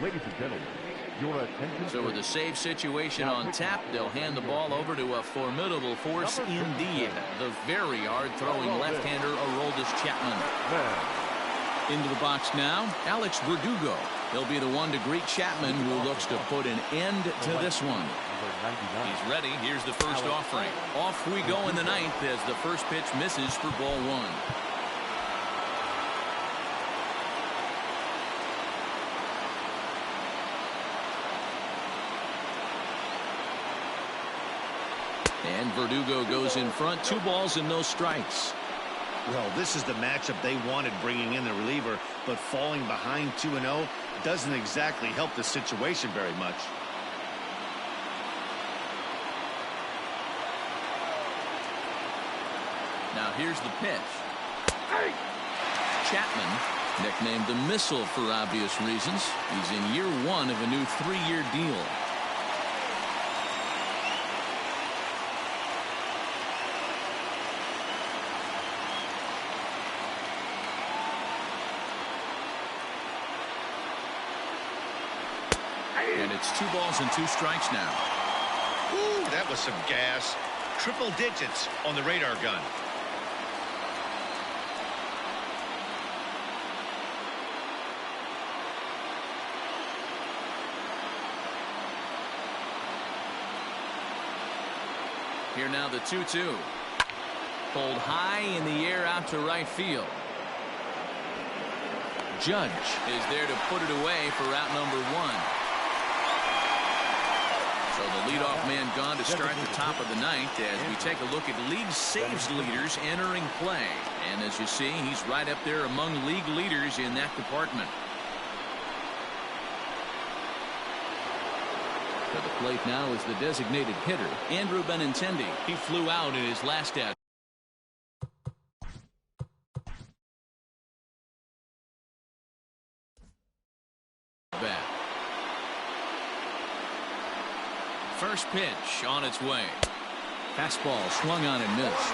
Ladies and gentlemen, your attention. So with a save situation on tap, they'll hand the ball over to a formidable force indeed. The very hard-throwing left-hander Aroldis Chapman. Into the box now, Alex Verdugo. He'll be the one to greet Chapman, who looks to put an end to this one. He's ready. Here's the first offering. Off we go in the 9th as the first pitch misses for ball 1. And Verdugo goes in front. 2 balls and no strikes. Well, this is the matchup they wanted, bringing in the reliever, but falling behind 2-0 doesn't exactly help the situation very much. Now here's the pitch. Chapman, nicknamed the Missile for obvious reasons. He's in year 1 of a new 3-year deal. And it's 2 balls and 2 strikes now. Ooh, that was some gas. Triple digits on the radar gun. Here now the 2-2. Pulled high in the air out to right field. Judge is there to put it away for out number 1. So the leadoff man gone to start the top of the 9th as we take a look at league saves leaders entering play. And as you see, he's right up there among league leaders in that department. To the plate now is the designated hitter, Andrew Benintendi. He flew out in his last at bat. First pitch on its way. Fastball swung on and missed.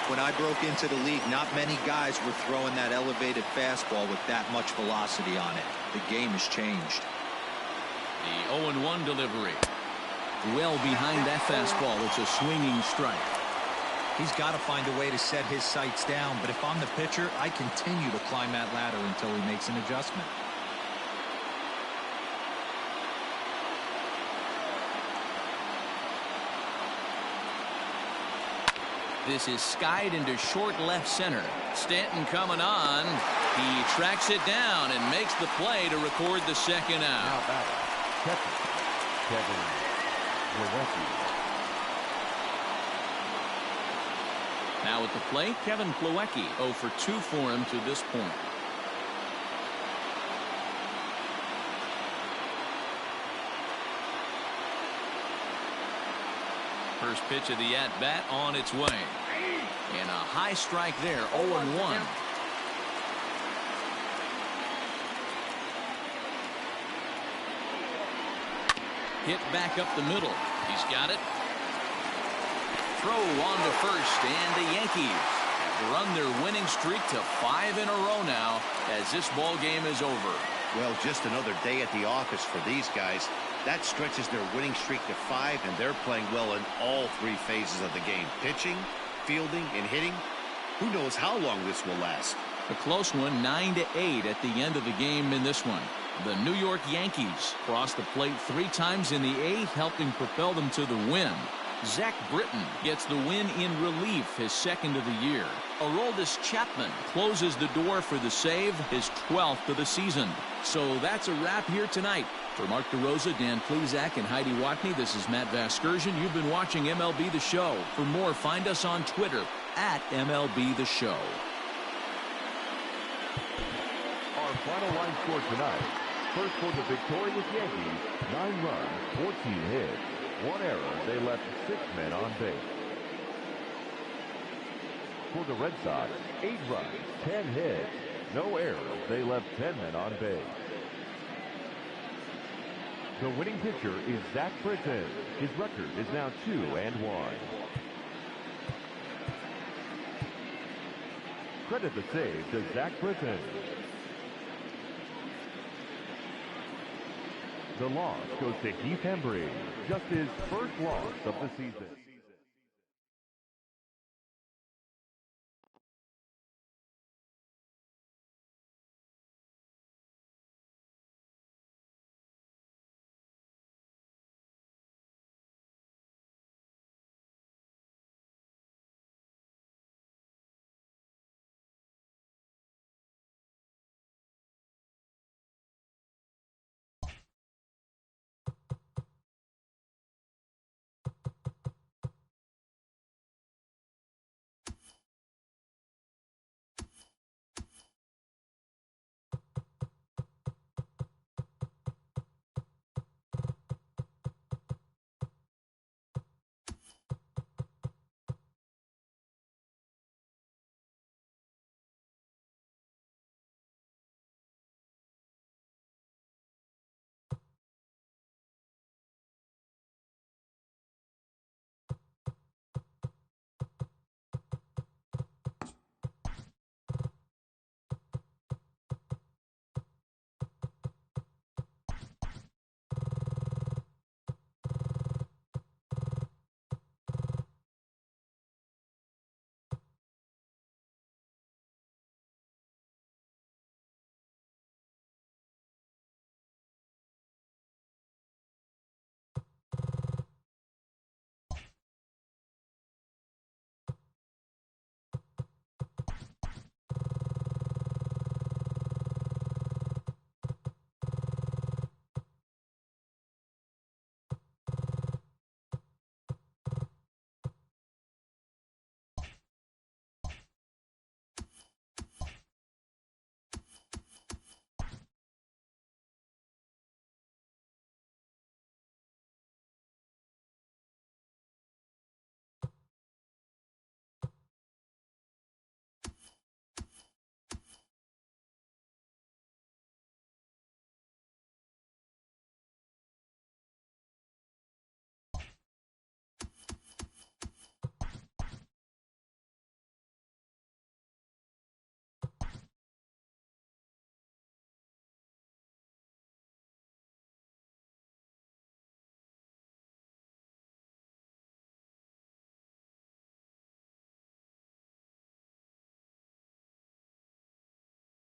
When I broke into the league, not many guys were throwing that elevated fastball with that much velocity on it. The game has changed. The 0-1 delivery. Well behind that fastball. It's a swinging strike. He's got to find a way to set his sights down, but if I'm the pitcher, I continue to climb that ladder until he makes an adjustment. This is skied into short left center. Stanton coming on. He tracks it down and makes the play to record the second out. Now back. Catcher, Kevin Plawecki. Now at the plate, Kevin Plawecki, 0 for 2 for him to this point. First pitch of the at-bat on its way. And a high strike there, 0-1. Hit back up the middle. He's got it. Throw on to first, and the Yankees have run their winning streak to 5 in a row now as this ball game is over. Well, just another day at the office for these guys. That stretches their winning streak to 5, and they're playing well in all 3 phases of the game. Pitching, fielding, and hitting. Who knows how long this will last? A close one, 9-8 at the end of the game in this one. The New York Yankees crossed the plate 3 times in the 8th, helping propel them to the win. Zach Britton gets the win in relief, his 2nd of the year. Aroldis Chapman closes the door for the save, his 12th of the season. So that's a wrap here tonight. For Mark DeRosa, Dan Plesac, and Heidi Watney, this is Matt Vasgersian. You've been watching MLB The Show. For more, find us on Twitter at MLB The Show. Our final line score tonight. First for the victorious Yankees, 9 runs, 14 hits. 1 error, they left 6 men on base. For the Red Sox, 8 runs, 10 hits. No errors, they left 10 men on base. The winning pitcher is Zach Britton. His record is now 2-1. Credit the save to Zach Britton. The loss goes to Heath Hembry, just his first loss of the season.